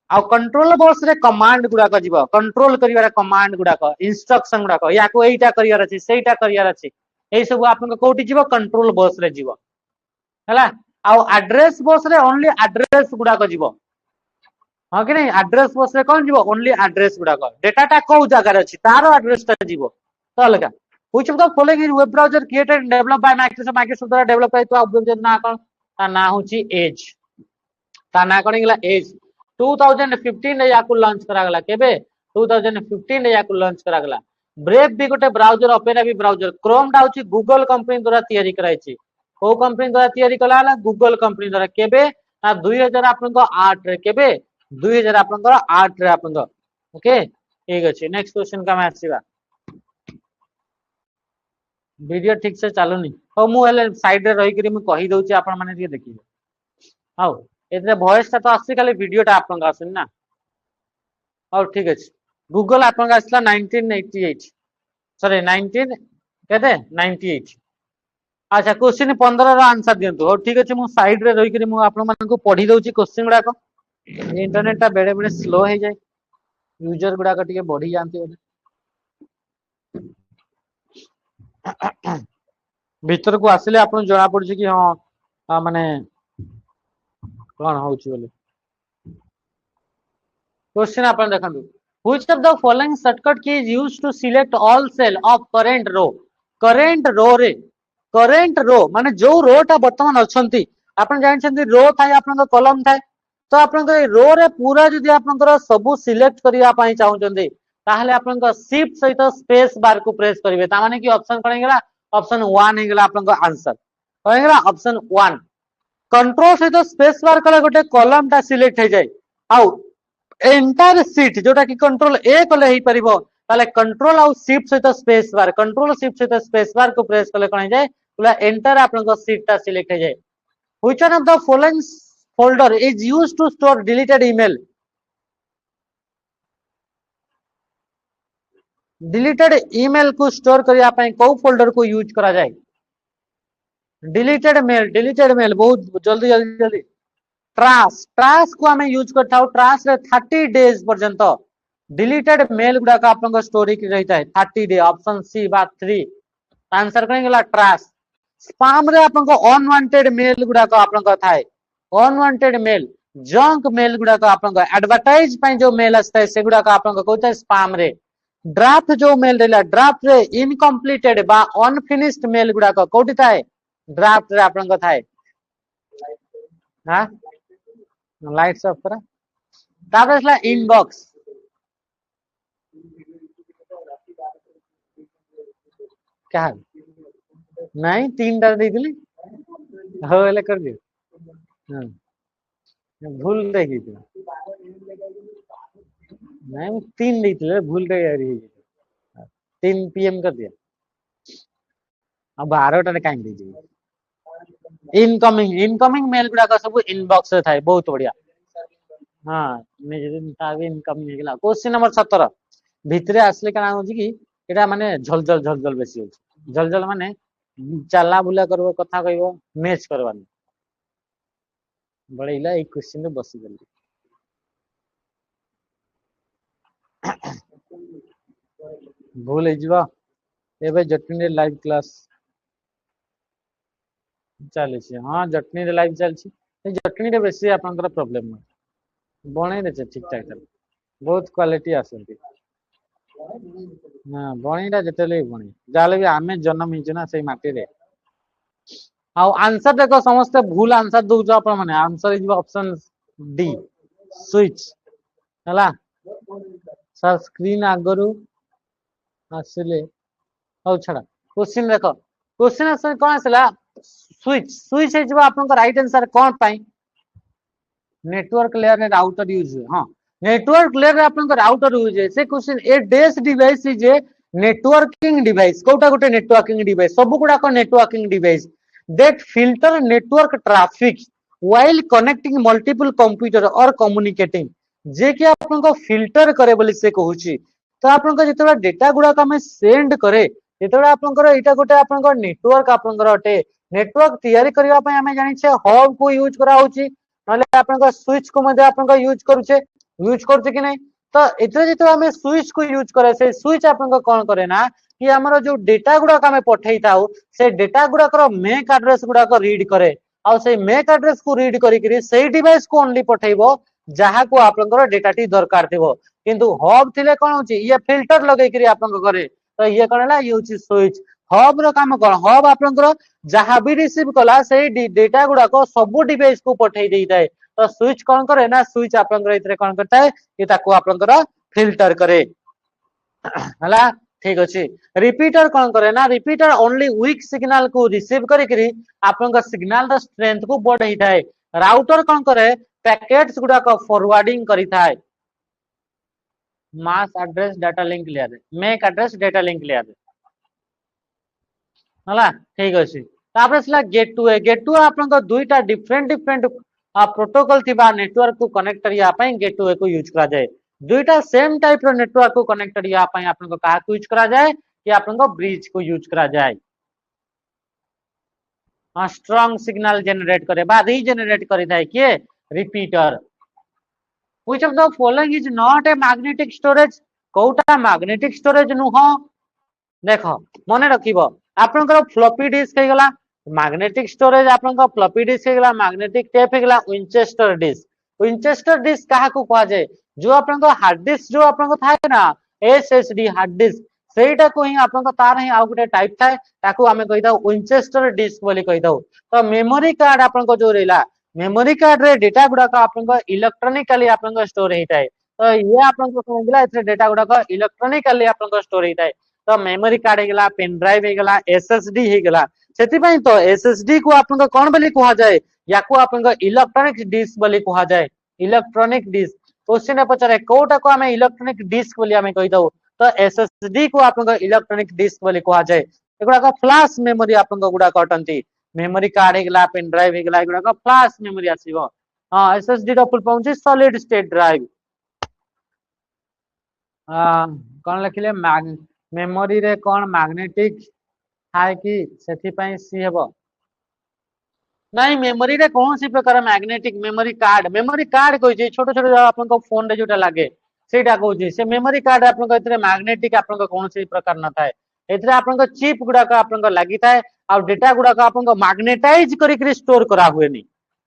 आ कंट्रोल बस रे कमांड गुडा को जीवो कंट्रोल करिवार कमांड गुडा को इंस्ट्रक्शन गुडा को या को एटा करियार अछि सेटा करियार अछि ए सब आपन को कोठी जीवो कंट्रोल बस रे जीवो हला आ एड्रेस बस रे ओनली एड्रेस गुडा को जीवो हां कि नहीं एड्रेस बस रे कोन जीवो ओनली एड्रेस गुडा को डेटा टा को जगह रे अछि तारो एड्रेस ता जीवो तो अलगा which of the following is web browser created and developed by Microsoft द्वारा डेवलप करै तो वेब ना कोन ता ना होची एज ता ना कोन गेला एज 2015 रे याकू लॉन्च करा गला केबे 2015 रे याकू लॉन्च करा गला ब्रेव भी गोटे ब्राउजर ओपेरा भी ब्राउजर क्रोम टा होची गूगल कंपनी द्वारा तयारी कराई छी को कंपनी द्वारा तयारी कला हला गूगल कंपनी द्वारा केबे ना 2000 आपन को 8 रे केबे 2000 आपन को 8 रे आपन को ओके ठीक अछि नेक्स्ट क्वेश्चन का मैं आसीबा वीडियो ठीक से चलुनी हो मु हेले साइड रे रही करी मु कहि दउची आपण माने ଟିକେ देखिबे हाउ एतरे वॉइस ता तो आसी खाली वीडियो टा आपण का आसन ना हाउ ठीक अछि गूगल आपण का आसला 1988 सॉरी 19 केते 98 अच्छा क्वेश्चन 15 रो आंसर दियंतु हो ठीक अछि मु साइड रे रही करी मु आपण माने को पढी दउची क्वेश्चन गुडा को इंटरनेट ता बेडे बेडे स्लो हे जाय यूजर गुडा को ଟିକେ बढ़ी जानती हो भीतर को आसिले आपण जणा पड़छ कि हां माने कोन होउची बोले क्वेश्चन अपन देखंतु which of the following shortcut key is used to select all cell of current row माने जो रो टा वर्तमान अछंती आपण जानि छथि रो थाय आपण कॉलम थाय तो आपण रो रे पूरा जदि आपण सब सिलेक्ट करिया पई चाहू छथि ताहले आपण शिफ्ट सहित स्पेस बार को प्रेस करिवे ता माने कि ऑप्शन कोन गेला ऑप्शन 1 हे गेला आपण आंसर कोन गेला ऑप्शन 1 कंट्रोल सहित स्पेस बार कले गोटे कॉलम टा सिलेक्ट हे जाय आउ एंटायर सीट जोटा कि कंट्रोल ए कले ही परिबो ताले कंट्रोल आउ शिफ्ट सहित स्पेस बार कंट्रोल शिफ्ट सहित स्पेस बार को प्रेस कले कोन जाय पूरा एंटर आपन सीट टा सिलेक्ट हे जाय which one of the following folder is used to store deleted email deleted email को स्टोर करिया पई को फोल्डर को यूज करा जाय डिलीटेड मेल बहुत जल्दी जल्दी जल्दी ट्रास को हमें यूज करता हूं ट्रास रे 30 डेज पर्यंत डिलीटेड मेल गुडा का आपन स्टोरी की रहता है 30 डे ऑप्शन सी बा 3 आंसर कहीं गेला ट्रास स्पैम रे आपन अनवांटेड मेल गुडा का आपन थाए अनवांटेड मेल जंक मेल गुडा का आपन एडवर्टाइज पई जो मेल असता है से गुडा का आपन कहता है स्पैम रे ड्राफ्ट जो मेल रहला ड्राफ्ट रे इनकम्प्लीटेड बा अनफिनिश्ड मेल गुडा का कोठी थाए ड्राफ्ट रे आपन थाए हां लाइट्स ऑफ करा ताबेसला इनबॉक्स क्या नहीं 3 टा देइली हो एले कर दियो हां भूल देखी थी नहीं मैं 3 देइले भूल रे यार 3 पीएम कर दिया अब 12 टा काई दे दी इनकमिंग मेल गुडा का सब इनबॉक्स रे थाए बहुत बढ़िया हां मैं जदिन ताबे इनकमिंग हे गेला क्वेश्चन नंबर 17 भितरे आसले काना होची कि एटा माने झलझल बेसी होची झलझल माने चला बुला करबो कथा कहबो मैच करबानी बड़ेला एक क्वेश्चन रे बसी गली भूल हे जिवा एबे जटनी रे लाइव क्लास चले छी हां जटनी रे लाइव चल छी जटनी रे बेसी आपनकर प्रॉब्लम बणे रे ठीक ठाक बहुत क्वालिटी आसंती हां बणीटा जेतेले बणी जाले भी आमे जन्म हिच ना सेई माटी रे आ आंसर देखो समस्त भूल आंसर दउछ आपण माने answer is option D switch हला सर स्क्रीन आगरु आसिले हो छडा क्वेश्चन देखो क्वेश्चन आंसर कोन आसला स्विच स्विच हे जबा आपन राइट आंसर कोन पाई नेटवर्क लेयर ने राउटर यूज हां नेटवर्क लेयर आपन राउटर यूज है से question a dash device is a networking device कोटा गोटे नेटवर्किंग डिवाइस सब गुडा को networking device that filter network traffic while connecting multiple computer और कम्युनिकेटिंग जे कि आपन को फिल्टर करे बोली से कहूची तो आपन को जेतबा डेटा गुडा को हम सेंड करे जेतबा आपन को एटा गोटे आपन को नेटवर्क आपन को अटे नेटवर्क तैयारी करबा पय हमें जानि छे हब को यूज करा होची नले आपन को स्विच को मध्ये आपन को यूज करछे कि नहीं तो एतरे जेतो हमें स्विच को यूज करे से स्विच आपन को कोन करे ना कि हमरो जो डेटा गुडा को हमें पठेई थाउ से डेटा गुडा को मैक एड्रेस गुडा को रीड करे आ से मैक एड्रेस को रीड करी करी सेही डिवाइस को ओनली पठेइबो जहा को आपन को डेटा टी दरकार थिबो किंतु हब थिले कोन होची ये फिल्टर लगै करी आपन को करे तो ये कोनला ये होची स्विच हब रो काम कोन हब आपन को जहा भी रिसीव कला सेही डेटा गुडा को सब डिवाइस को पठेई देई थाए तो स्विच कोन करे ना स्विच आपन इतरे कोन करता है कि ताको आपन फिल्टर करे हला ठीक अछि रिपीटर कोन करे ना रिपीटर ओनली वीक सिग्नल को रिसीव करी करी आपन सिग्नल द स्ट्रेंथ को बढ़ाई थाए राउटर कोन करे पैकेट्स गुडा को फॉरवर्डिंग करी थाए MAC address data link layer MAC address data link layer हला ठीक अछि तापर सला गेटवे आपन दुईटा डिफरेंट डिफरेंट प्रोटोकॉल थिबा नेटवर्क को कनेक्ट करिया पई गेटवे को यूज करा जाय दुईटा सेम टाइप रो नेटवर्क को कनेक्ट करिया पई आपन को का यूज करा जाय कि आपन को ब्रिज को यूज करा जाय स्ट्रांग सिग्नल जनरेट करे बा रीजनरेट करि थाए के repeater which of the following is not a magnetic storage कोटा मैग्नेटिक स्टोरेज नुह देख मन रखिबो आपनकर फ्लॉपी डिस्क हे गला मैग्नेटिक स्टोरेज आपनकर फ्लॉपी डिस्क हे गला मैग्नेटिक टेप हे गला विंचेस्टर डिस्क कहा को कहा जाय जो आपनकर हार्ड डिस्क जो आपनकर थाए ना एसएसडी हार्ड डिस्क सेटा को ही आपनकर तार ही आउ गुटे टाइप थाए ताको हमें कहि दाउ विंचेस्टर डिस्क बोली कहि दाउ तो मेमोरी कार्ड आपनकर जो रहला मेमोरी कार्ड रे डेटा गुडा का आपनकर इलेक्ट्रॉनिकली आपनकर स्टोर हेताय तो ये आपनकर समझला इथे डेटा गुडा का इलेक्ट्रॉनिकली आपनकर स्टोर हेताय तो मेमोरी कार्ड हे गला पेन ड्राइव हे गला एसएसडी हे गला सेति पई तो एसएसडी को आपन कोन बोली कहा जाय या को आपन इलेक्ट्रॉनिक डिस्क बोली कहा जाय इलेक्ट्रॉनिक डिस्क क्वेश्चन पचारे कोटा को हमें इलेक्ट्रॉनिक डिस्क बोली हमें कहि दउ तो एसएसडी को आपन इलेक्ट्रॉनिक डिस्क बोली कहा जाय एगुडा का फ्लैश मेमोरी आपन गुडा कटंती मेमोरी कार्ड हे गला पेन ड्राइव हे गला एगुडा का फ्लैश मेमोरी आसीबो हां एसएसडी रो फुल फॉर्म छी सॉलिड स्टेट ड्राइव कोन लिखिले मेमोरी रे कोन मैग्नेटिक हाय कि सेति पई सी हेबो नहीं मेमोरी रे कौन सी प्रकार मेमोरी कार्ड कोइ जे छोटो छोटो आपन को फोन रे जोटा लागे सेटा कहू जे से मेमोरी कार्ड आपन को इतरे मैग्नेटिक आपन को कौन सी प्रकार न थाए इतरे आपन को चिप गुडा का आपन को लागि थाए आ डेटा गुडा का आपन को मैग्नेटाइज करी करी स्टोर करा हुए नी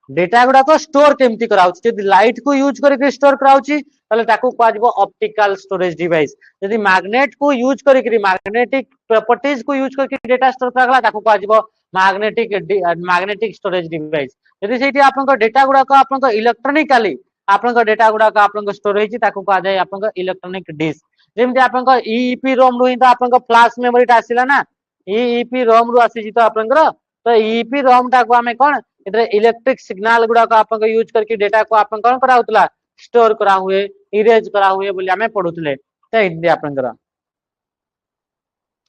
डेटा गुडा को स्टोर केमती कराउछि यदि लाइट को यूज करके स्टोर कराउछि तले ताकू कहबो ऑप्टिकल स्टोरेज डिवाइस यदि मैग्नेट को यूज करके मैग्नेटिक प्रॉपर्टीज को यूज करके डेटा स्टोर कराला ताकू कहबो मैग्नेटिक स्टोरेज डिवाइस यदि सेठी आपन को डेटा गुडा को आपन को इलेक्ट्रॉनिकली आपन को डेटा गुडा को आपन को स्टोर होई छि ताकू कहा जाय आपन को इलेक्ट्रॉनिक डिस्क जेमति आपन को ईईपी रोम रु ही तो आपन को फ्लैश मेमोरी ता आसिला ना ईईपी रोम रु आसी छि तो आपन को तो ईईपी रोम ता को हमें कोन इधर इलेक्ट्रिक सिग्नल गुडा को आपन को यूज करके डेटा को आपन कोन करा होतला स्टोर करा हुए इरेज करा हुए बोली हमें पढुतले त इदि आपन करा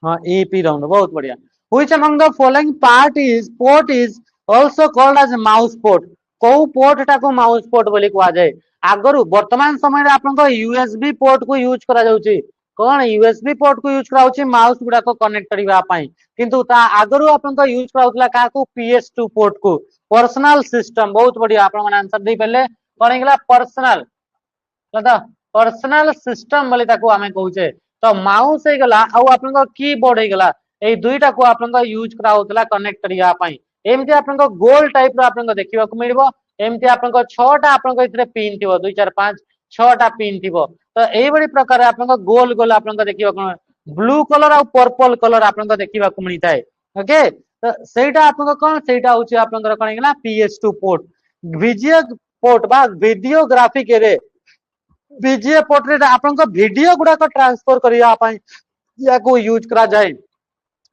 हां ईईपी रोम बहुत बढ़िया which among the following port is also called as mouse port को पोर्ट टा को माउस पोर्ट बोली कहा जाय आगरु वर्तमान समय रे आपन को यूएसबी पोर्ट को यूज करा जाउची कोन यूएसबी पोर्ट को यूज कराउची माउस गुडा को कनेक्ट करबा पई किंतु ता आगरु आपन को यूज कराउतला का को PS2 पोर्ट को पर्सनल सिस्टम बहुत बढ़िया आपन मन आंसर दे पले कोन गेला पर्सनल लदा पर्सनल सिस्टम बोली ताको हमें कहूचे तो माउस हे गला आ आपन को कीबोर्ड हे गला ए दुईटा को आपन को यूज करा होतला कनेक्ट करिया पई एमती आपन को गोल टाइप रो आपन को देखिबा को मिलबो एमती आपन को 6टा आपन को इतरे पिन थिबो 2 4 5 6टा पिन थिबो तो एई बडी प्रकार आपन को गोल गोल आपन को देखिबा को ब्लू कलर और पर्पल कलर आपन को देखिबा को मिलताय ओके तो सेटा आपन को कोन सेटा होची आपन को कोन गेला PS2 पोर्ट वीजीए पोर्ट बा वीडियोग्राफिक रे वीजीए पोर्ट रे आपन को वीडियो गुडा को ट्रांसफर करिया पई या को यूज करा जाय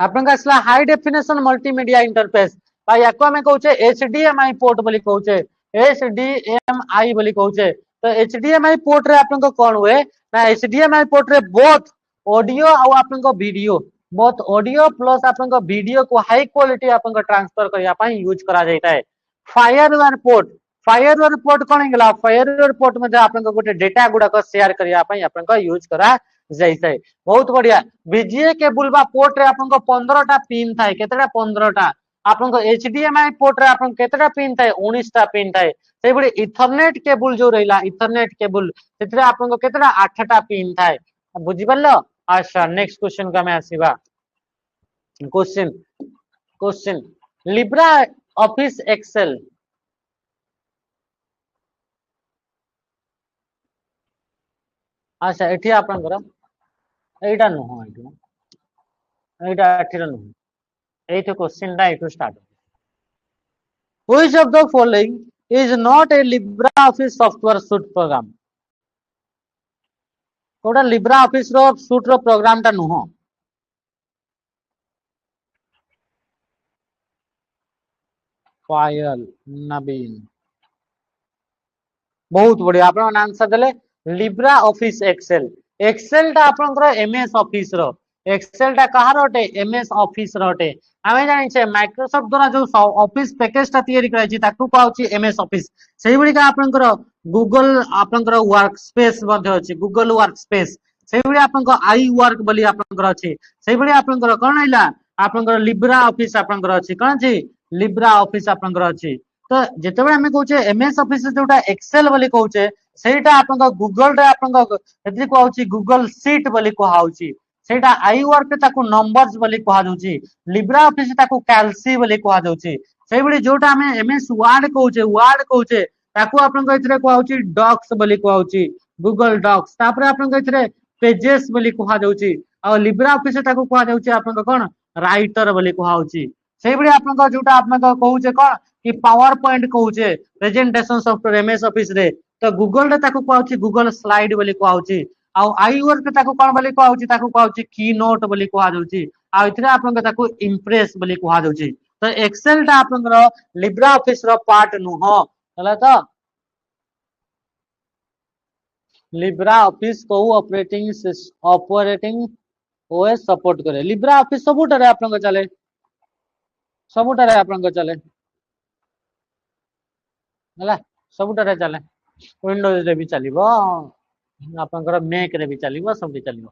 आपन का असला हाई डेफिनेशन मल्टीमीडिया इंटरफेस बा या को हमें कहूचे HDMI पोर्ट बोली कहूचे HDMI बोली कहूचे तो HDMI पोर्ट रे आपन को कोन हुए ना HDMI पोर्ट रे बोथ ऑडियो और आपन को वीडियो बोथ ऑडियो प्लस आपन को वीडियो को हाई क्वालिटी आपन को ट्रांसफर करिया पई यूज करा जायता है फायरवेयर पोर्ट कोन गेला फायरवेयर पोर्ट में आपन को गोटे डेटा गुडा को शेयर करिया पई आपन को यूज करा जायता है बहुत बढ़िया वीजीए केबल बा पोर्ट रे आपन को 15टा पिन थाए केतरा 15टा आपन को HDMI पोर्ट रे आपन केतरा पिन थाए 19टा पिन थाए से बडी इथरनेट केबल जो रहिला इथरनेट केबल सेतरे आपन को केतरा 8टा पिन थाए बुझि परलो अच्छा नेक्स्ट क्वेश्चन का मैं आसीबा क्वेश्चन लिब्रा ऑफिस एक्सेल अच्छा एठी आपन करा एटा नो एटा एठी नो एठी क्वेश्चन दा एठू start which of the following is not a LibreOffice software suite program कोडा लिब्रा ऑफिस रो सूट रो प्रोग्राम ता नुहो पायल नवीन बहुत बढ़िया आपन आंसर देले लिब्रा ऑफिस एक्सेल एक्सेल ता आपन एमएस ऑफिस रो एक्सेल टा कहार अटे एमएस ऑफिस रटे आमे जानि छे माइक्रोसॉफ्ट द्वारा जो ऑफिस पैकेज टा तैयारी कराई ताकू कहउची एमएस ऑफिस सेही बडी का आपनकर गूगल आपनकर वर्क स्पेस मध्ये अछि गूगल वर्क स्पेस सेही बडी आपनकर आई वर्क बोली आपनकर अछि सेही बडी आपनकर कोन आइला आपनकर लिब्रा ऑफिस आपनकर अछि कोन अछि लिब्रा ऑफिस आपनकर अछि तो जेतेबे हमें कहउचे एमएस ऑफिस जोटा एक्सेल बोली कहउचे सेटा आपनकर गूगल रे आपनकर एति कहउची गूगल शीट बोली कहउची सेटा आई वर्क ताकू नंबर्स बोली कहा जाउची लिब्रा ऑफिस ताकू कैल्सी बोली कहा जाउची सेही बडी जोटा हमें एमएस वर्ड कहउचे ताकू आपन इथरे कहउची डॉक्स बोली कहउची गूगल डॉक्स तापर आपन इथरे पेजेस बोली कहा जाउची आ लिब्रा ऑफिस ताकू कहा जाउची आपन कोन राइटर बोली कहउची सेही बडी आपन जोटा आपन कहउचे कोन कि पावर पॉइंट कहउचे प्रेजेंटेशन सॉफ्टवेयर एमएस ऑफिस रे तो गूगल रे ताकू कहउची गूगल स्लाइड बोली कहउची आ आई वर्क ताकू कोन बोली कहउची ताकू कहउची की नोट बोली कहा जाउची आ इथरे आपन ताकू इंप्रेस बोली कहा जाउची तो एक्सेल टा आपन लिब्रा ऑफिस रो पार्ट नुह हला तो लिब्रा ऑफिस को ऑपरेटिंग ओएस सपोर्ट करे लिब्रा ऑफिस सबुटारे आपन चले सबुटारे आपन चले हला सबुटारे चले विंडोज रे भी चलिबो आपनकर मैक रे भी चलिबो सब भी चलिबो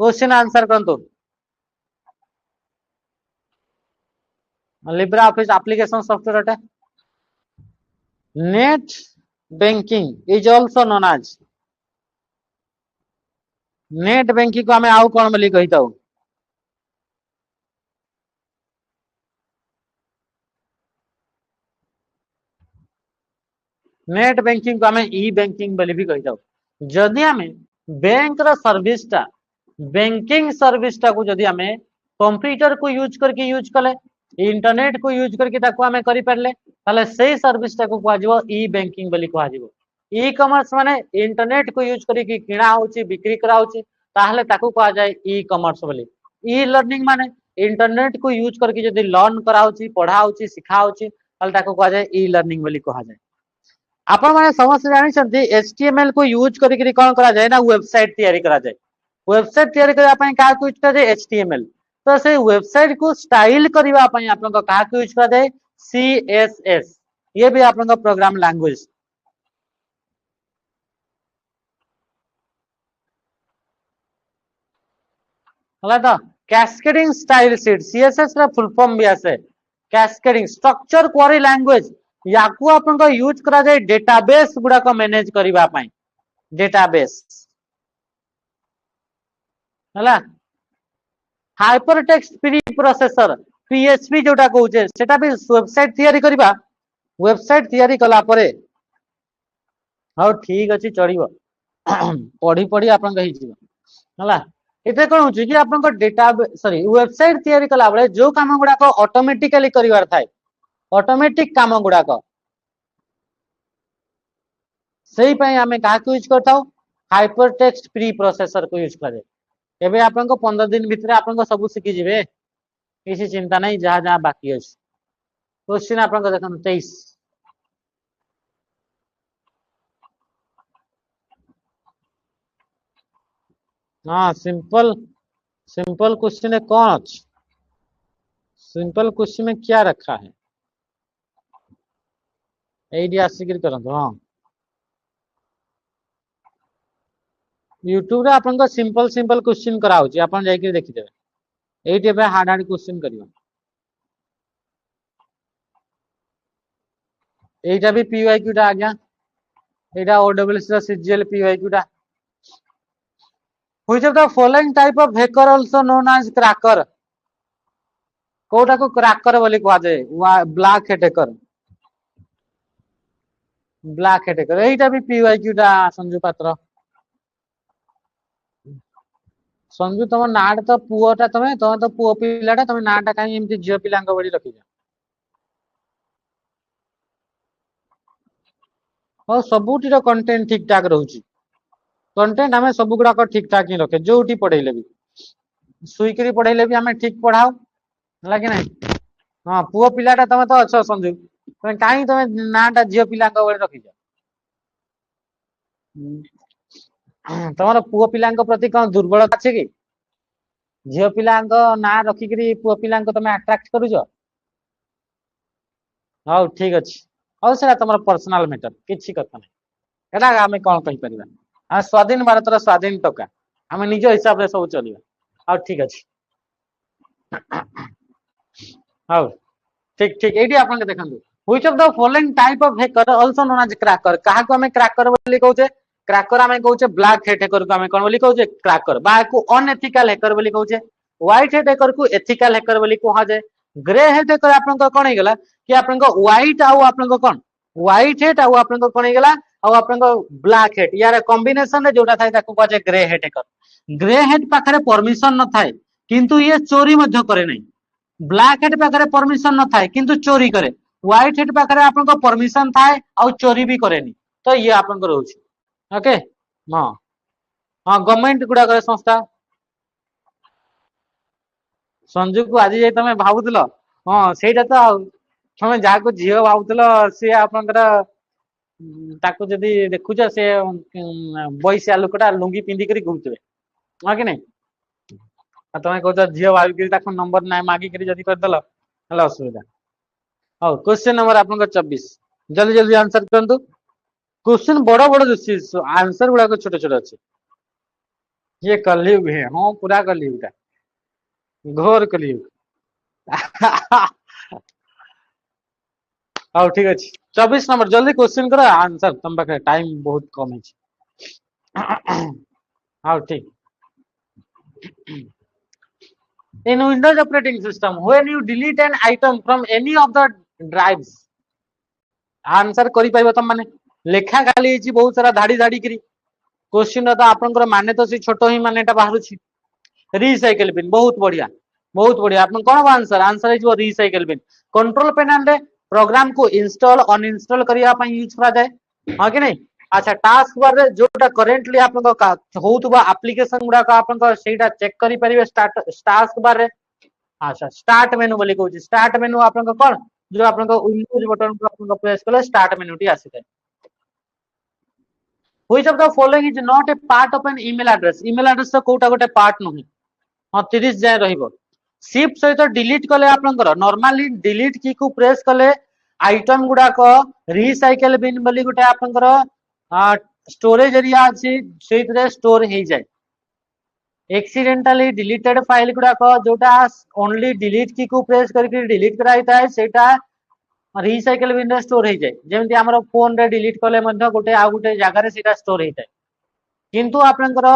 क्वेश्चन आंसर करंतु लिब्रा ऑफिस एप्लीकेशन सॉफ्टवेयर अटे net banking is also known as net banking को हमें आउ कोन बोली कहिताउ नेट बैंकिंग को हमें ई बैंकिंग बोली भी कहिताउ जदि हमें बैंक रो सर्विस टा बैंकिंग सर्विस टा को जदि हमें कंप्यूटर को यूज करके यूज कले इंटरनेट को यूज करके ताको हमें करि परले ताले सेही सर्विस टा को कहा जिवो ई बैंकिंग बोली कहा जिवो ई कॉमर्स माने इंटरनेट को यूज करके किना होची बिक्री करा होची ताहले ताको कहा जाय ई कॉमर्स बोली ई लर्निंग माने इंटरनेट को यूज करके जदि लर्न करा होची पढ़ा होची सिखा होची ताले ताको कहा जाय ई लर्निंग बोली कहा जाय आपण माने समस्त जानि छथि एचटीएमएल को यूज करके कोन करा जाय ना वेबसाइट तैयारी करा जाय वेबसाइट तैयारी करा पय का को यूज करा जाय एचटीएमएल तो से वेबसाइट को स्टाइल करबा पय आपन को का को यूज करा जाय सीएसएस ये भी आपन का प्रोग्राम लैंग्वेज हला तो कैस्केडिंग स्टाइल शीट सीएसएस रा फुल फॉर्म भी आसे कैस्केडिंग स्ट्रक्चर क्वेरी लैंग्वेज याकू आपन को यूज करा जाय डेटाबेस गुडा को मैनेज करबा पय डेटाबेस हला हाइपरटेक्स्ट प्री प्रोसेसर पीएचपी जोटा कहउचे सेटा भी वेबसाइट तैयारी करबा वेबसाइट तैयारी कला परे हाउ ठीक अछि चढ़िबो पढ़ी पढ़ी आपन कहि जिवो हला एते कोन होची कि आपन को डेटा सॉरी वेबसाइट तैयारी कला बळे जो काम गुडा को ऑटोमेटिकली करिवार थाए ऑटोमेटिक काम गुडा को सेही पय हमें का को यूज करताओ हाइपरटेक्स्ट प्री प्रोसेसर को यूज करे एबे आपन को 15 दिन भितरे आपन को सब सिखि जिवे किसी चिंता नहीं जहां जहां बाकी अछि क्वेश्चन आपन को देखन 23 हाँ सिंपल सिंपल क्वेश्चन है कौन सिंपल क्वेश्चन में क्या रखा है एडी आसिक करंतु हां यूट्यूब रे आपन को सिंपल सिंपल क्वेश्चन कराउची आपन जाई के देखि देबे एडी पे हार्ड हार्ड क्वेश्चन करियो एटा भी पीवाईक्यू टा आ गया एटा ओडब्ल्यूएस रा सीजीएल पीवाईक्यू टा which of the following type of hacker also known as cracker कोटा को क्रैकर बोली कहा जाय black hat hacker black hat hacker एटा भी पीवाईक्यू टा संजू पात्र संजू तुम नाटा तो पुओटा तुम तो पुओ पिलाटा तुम नाटा कहीं एमती झियो पिलांक बड़ी रखी और सबुटीर कंटेंट ठीक ठाक रहउची कंटेंट हमें सब गुडा को ठीक ठाक ही रखे जोटी पढ़ेले भी सुईकरी पढ़ेले भी हमें ठीक पढ़ाओ लागे नहीं हां पुओ पिलाटा तुम तो अच्छा संजू तुम काई तुम नाटा झियो पिलांक बड़ी रखी तुमर पुओ पिलांक प्रति कौन दुर्बलता अछि कि झील पिला ना रखिकी पुओ पिला तुम अट्राक्ट करुच हाँ ठीक अच्छे हाँ से तुम पर्सनाल मैटर किसी कथा ना आम कौन कहीपर आम स्वाधीन भारत स्वाधीन टका आम निज हिसाब से सब चलवा हाँ ठीक अच्छे हाँ ठीक ठीक ये आप देखो which of the following type of hacker also known as cracker कहा को हमें क्रैकर बोली कहूचे क्रैकर हमें कहूचे ब्लैक हेड हैकर को हमें कोन बोली कहूचे क्रैकर बा को अनएथिकल हैकर बोली कहूचे व्हाइट हेड हैकर को एथिकल हैकर बोली कहा जाए ग्रे हेड हैकर आपन को कोन हेगला कि आपन को व्हाइट आउ आपन को कोन व्हाइट हेड आउ आपन को कोन हेगला आउ आपन को ब्लैक हेड यार कॉम्बिनेशन रे जोटा थाय ताको कहा जाए grey head hacker grey head पाखरे परमिशन न थाय किंतु ये चोरी मध्य करे नहीं ब्लैक हेड पाखरे परमिशन न थाय किंतु चोरी करे व्हाइट हेड पाखरे आपन को परमिशन थाए और चोरी भी करेनी तो ये आपन को रहउची ओके हां हां गवर्नमेंट गुडा करे संस्था संजू को आज जे तमे भाबुतलो हां सेटा तो तमे जा को जियो भाबुतलो से आपन ताको जदी देखुछ से बॉयस लोकटा लुंगी पिंदी करी घुमतबे हां कि नहीं तमे कहत जियो भाबी करी ताको नंबर ना मागी करी जदी कर दलो हला असुविधा हाँ क्वेश्चन नंबर आप 24 जल्दी जल्दी आंसर करंतु क्वेश्चन बड़ बड़ आंसर गुड़ा छोटे छोटे अच्छे ये कलयुग है हाँ पूरा कलयुग घोर कलयुग हाँ ठीक अच्छे 24 नंबर जल्दी क्वेश्चन करो आंसर तुम पाखे टाइम बहुत कम है हाँ ठीक in Windows operating system when you delete an item from any of the drives answer करि पाइबो तुम माने लेखा खाली छी बहुत सारा धाड़ी धाड़ी करी क्वेश्चन तो आपनकर माने तो से छोटो ही मानेटा बाहरु छी रिसाइकल बिन बहुत बढ़िया आपन कोन answer answer is recycle bin control panel रे प्रोग्राम को इंस्टॉल अनइंस्टॉल करिया पई यूज करा जाए हां कि नहीं अच्छा टास्क बार रे जोटा करेंटली आपन को होतबा एप्लीकेशन गुडा को आपन को सेटा चेक करि परिबे स्टार्ट टास्क बार रे अच्छा स्टार्ट मेनू बोली कहू स्टार्ट मेनू आपन को कोन जो आपन को विंडोज बटन को आपन को प्रेस कले स्टार्ट मेनू टी आसी जाय which of the following is not a part of an email address तो कोटा गोटे पार्ट नहीं हां 30 जाय रहिबो शिफ्ट सहित डिलीट कले आपनकर नॉर्मली डिलीट की को प्रेस कले आइटम गुडा को रिसाइकल बिन बोली गोटे आपनकर स्टोरेज एरिया अछि सेइतरे स्टोर हे जाय एक्सीडेंटली डिलीटेड फाइल गुडा को जोटा ओनली डिलीट की को प्रेस करके डिलीट कराई थाए सेटा रिसाइकल बिन रे स्टोर हे जाय जेमति हमर फोन रे डिलीट कले मध्ये गोटे आ गोटे जगह रे सेटा स्टोर हे जाय किंतु आपनकर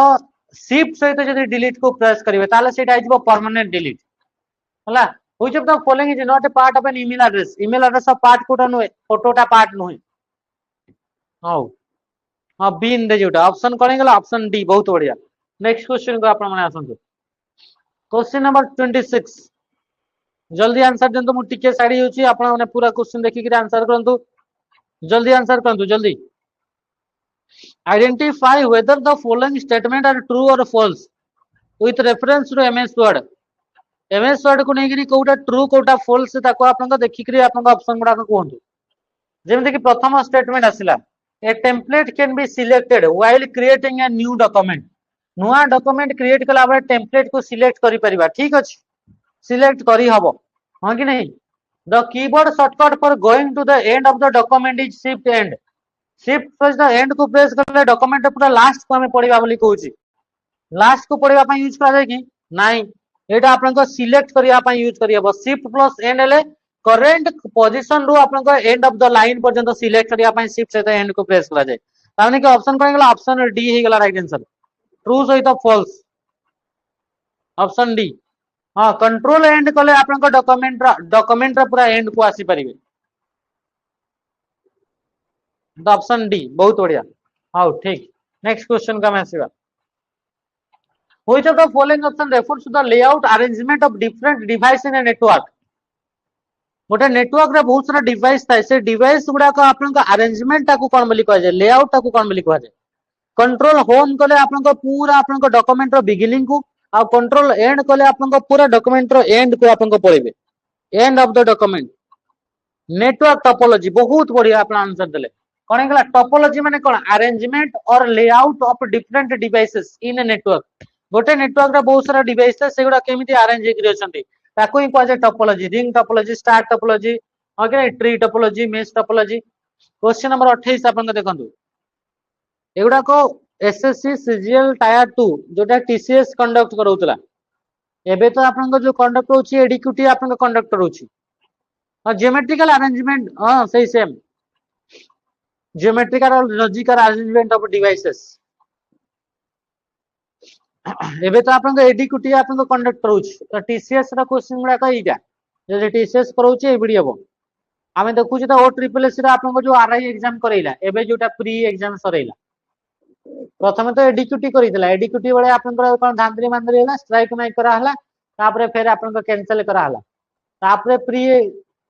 शिफ्ट सहित जदि डिलीट को प्रेस करिवे ताले सेटा आइबो परमानेंट डिलीट हला which of the following is not a part of an email address ऑफ पार्ट कोटा नुहे फोटोटा पार्ट नुहे हां हां बीन दे जोटा ऑप्शन कोन गेला ऑप्शन डी बहुत बढ़िया नेक्स्ट क्वेश्चन को आपण माने आसंतु क्वेश्चन नंबर 26 जल्दी आंसर देंतु मु टिके साडी होची आपण माने पूरा क्वेश्चन देखि कि आंसर करंतु जल्दी आंसर करंतु जल्दी identify whether the following statement are true or false with reference to ms word को नेगिरी कोटा ट्रू कोटा फॉल्स ताको आपन को देखि करी आपन को ऑप्शन गुडा को कहंतु जेमते कि प्रथम स्टेटमेंट आसिला a template can be selected while creating a new document नुआ डॉक्यूमेंट क्रिएट कला बरे टेम्पलेट को सिलेक्ट करि परिबा ठीक अछि सिलेक्ट करी हबो हां कि नहीं the keyboard shortcut for going to the end of the document is shift plus the end को प्रेस करले डॉक्यूमेंट पूरा लास्ट को हमें पढिबा बोली कहूची लास्ट को पढिबा पई यूज करा जाय कि नाही एटा आपन को सिलेक्ट करिया पई यूज करिया शिफ्ट प्लस एंड ले करेंट पोजीशन रो आपन को एंड ऑफ द लाइन पर्यंत सिलेक्ट करिया पई शिफ्ट से एंड को प्रेस करा जाय ताने कि ऑप्शन कोन गेला ऑप्शन डी हे गेला राइट आंसर ट्रू सहित फॉल्स ऑप्शन डी हां कंट्रोल एंड कले आपन को डॉक्यूमेंट रा पूरा एंड को आसी परिबे द ऑप्शन डी बहुत बढ़िया हां ठीक नेक्स्ट क्वेश्चन का message which of the following option refers to the layout arrangement of different device in a network गोटे नेटवर्क रे बहुत सारा डिवाइस थाए से डिवाइस गुडा को आपन को अरेंजमेंट ताकू कोन बोली कह जाय लेआउट ताकू कोन बोली कह जाय कंट्रोल होम कले आपन को पूरा आपन को डॉक्यूमेंट रो बिगिनिंग को आ कंट्रोल एंड कले आपन को पूरा डॉक्यूमेंट रो एंड को आपन को पढिबे end of the document network topology बहुत बढ़िया आपन आंसर देले कोन गेला टोपोलॉजी माने कोन arrangement or layout of different devices in a network गोटे नेटवर्क रे बहुत सारा डिवाइस था सेगुडा केमिति अरेंज हेकि अछंती ताको ही कहजे topology ring topology star topology okay tree topology mesh topology question number 28 आपन देखंतु एगुडा को एसएससी सीजीएल टायर 2 जोटा टीसीएस कंडक्ट करौतला एबे तो आपन जो कंडक्ट होची एडीक्यूटी आपन कंडक्टर होची और ज्योमेट्रिकल अरेंजमेंट हां सही सेम ज्योमेट्रिकल और लॉजिकल अरेंजमेंट ऑफ डिवाइसेस एबे तो आपन एडीक्यूटी आपन कंडक्टर होची तो टीसीएस रा क्वेश्चन गुडा कईटा जे टीसीएस करौची ए वीडियो आमे देखु जे ओ ट्रिपल एस रा आपन जो आरआई एग्जाम करैला एबे जोटा प्री एग्जाम सरैला प्रथम तो एडीक्यूटी करितला एडीक्यूटी बळे आपन कोन धांद्री मांद्री होला स्ट्राइक माइ करा हला तापरे फेर आपन कैंसिल करा हला तापरे प्री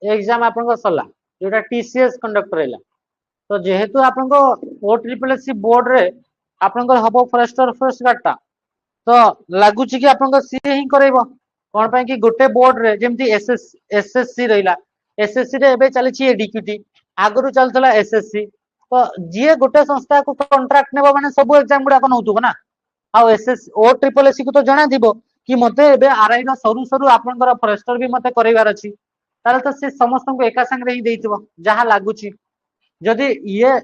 एग्जाम आपन सरला जोटा टीसीएस कंडक्टर हैला तो जेहेतु आपन ओ ट्रिपल एस बोर्ड रे आपन हबो फॉरेस्टर फर्स्ट गाटा तो लागु छि कि आपन सी ही करैबो कोन पय कि गोटे बोर्ड रे जेमति एसएससी रहिला एसएससी रे एबे चली छि एडीक्यूटी आगरु चलतला एसएससी तो जे गोटे संस्था को कॉन्ट्रैक्ट नेबो माने सब एग्जाम गुडा को नउतबो ना आ एसएस ओ ट्रिपल एस को तो जणा दिबो कि मते एबे आरआई नो सरू सरू आपनकर फॉरेस्टर भी मते करैबार अछि ताले तो से समस्त को एका संग रे ही देइतबो जहा लागु छि जदि ये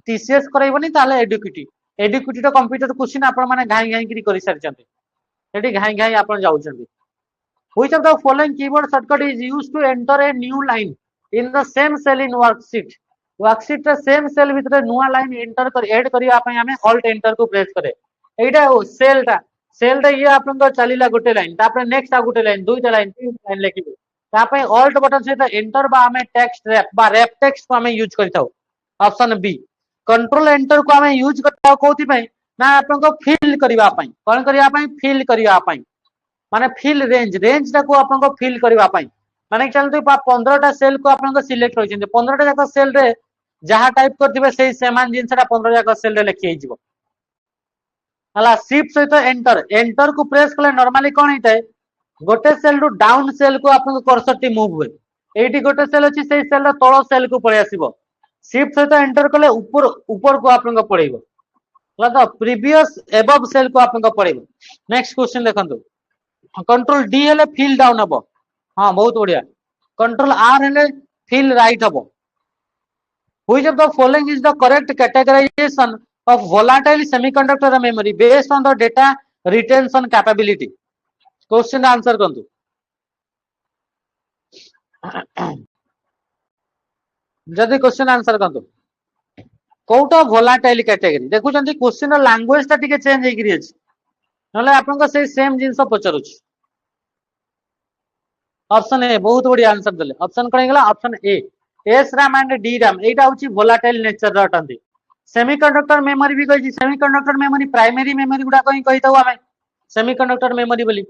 टीसीएस करैबोनी ताले एडुकेटी तो कंप्यूटर क्वेश्चन आपन माने घाई घाई करी करि सरचंती एटी घाई घाई आपन जाउचंती which of the following keyboard shortcut is used to enter a new line in the same cell in worksheet रे सेम सेल भितरे नुआ लाइन एंटर कर ऐड करिया पय हमें ऑल्ट एंटर को प्रेस करे एटा सेल रे ये आपन को चलीला गोटे लाइन तापर नेक्स्ट आ गोटे लाइन दुईटा लाइन तीन लाइन लेखिबे तापय ऑल्ट बटन सहित एंटर बा हमें टेक्स्ट रैप बा रैप टेक्स्ट को हमें यूज करताओ ऑप्शन बी कंट्रोल एंटर को हमें यूज करताओ कोथि पय ना आपन को फिल करिवा पय कोन करिवा पय फिल करिवा पय माने फिल रेंज टा को आपन को फिल करिवा पय माने चलते 15 टा सेल को आपन को सिलेक्ट होइछन 15 टा जाक सेल रे जहा टाइप करथिबे सेही समान जिंसटा 15 जाक सेल रे लिखि हिजबो हला शिफ्ट सहित एंटर को प्रेस कले नॉर्मली कोन हिताय गोटे सेल रु डाउन सेल को आपन कर्सर टी मूव हुए एटी गोटे सेल अछि सेही सेल रो तळ सेल को पळे आसीबो शिफ्ट सहित एंटर कले ऊपर को आपन को पळेइबो हला तो प्रीवियस एबव सेल को आपन को पळेइबो नेक्स्ट क्वेश्चन देखंतु कंट्रोल डी हेले फिल डाउन हबो हां बहुत बढ़िया कंट्रोल आर हेले फिल राइट हबो which of the following is the correct categorization of volatile semiconductor memory based on the data retention capability question answer करंतु जदि क्वेश्चन आंसर करंतु कोटा volatile कैटेगरी देखु जंती क्वेश्चन लैंग्वेज ता टिके चेंज हे करी अछि नले आपन को से सेम जिंस पचरुछ ऑप्शन ए बहुत बढ़िया आंसर देले ऑप्शन करै गेला option A S RAM and D RAM एटा होची volatile नेचर रटंती सेमीकंडक्टर मेमोरी भी कहि सेमीकंडक्टर मेमोरी प्राइमरी मेमोरी गुडा कहि कहिताउ हमें सेमीकंडक्टर मेमोरी बोली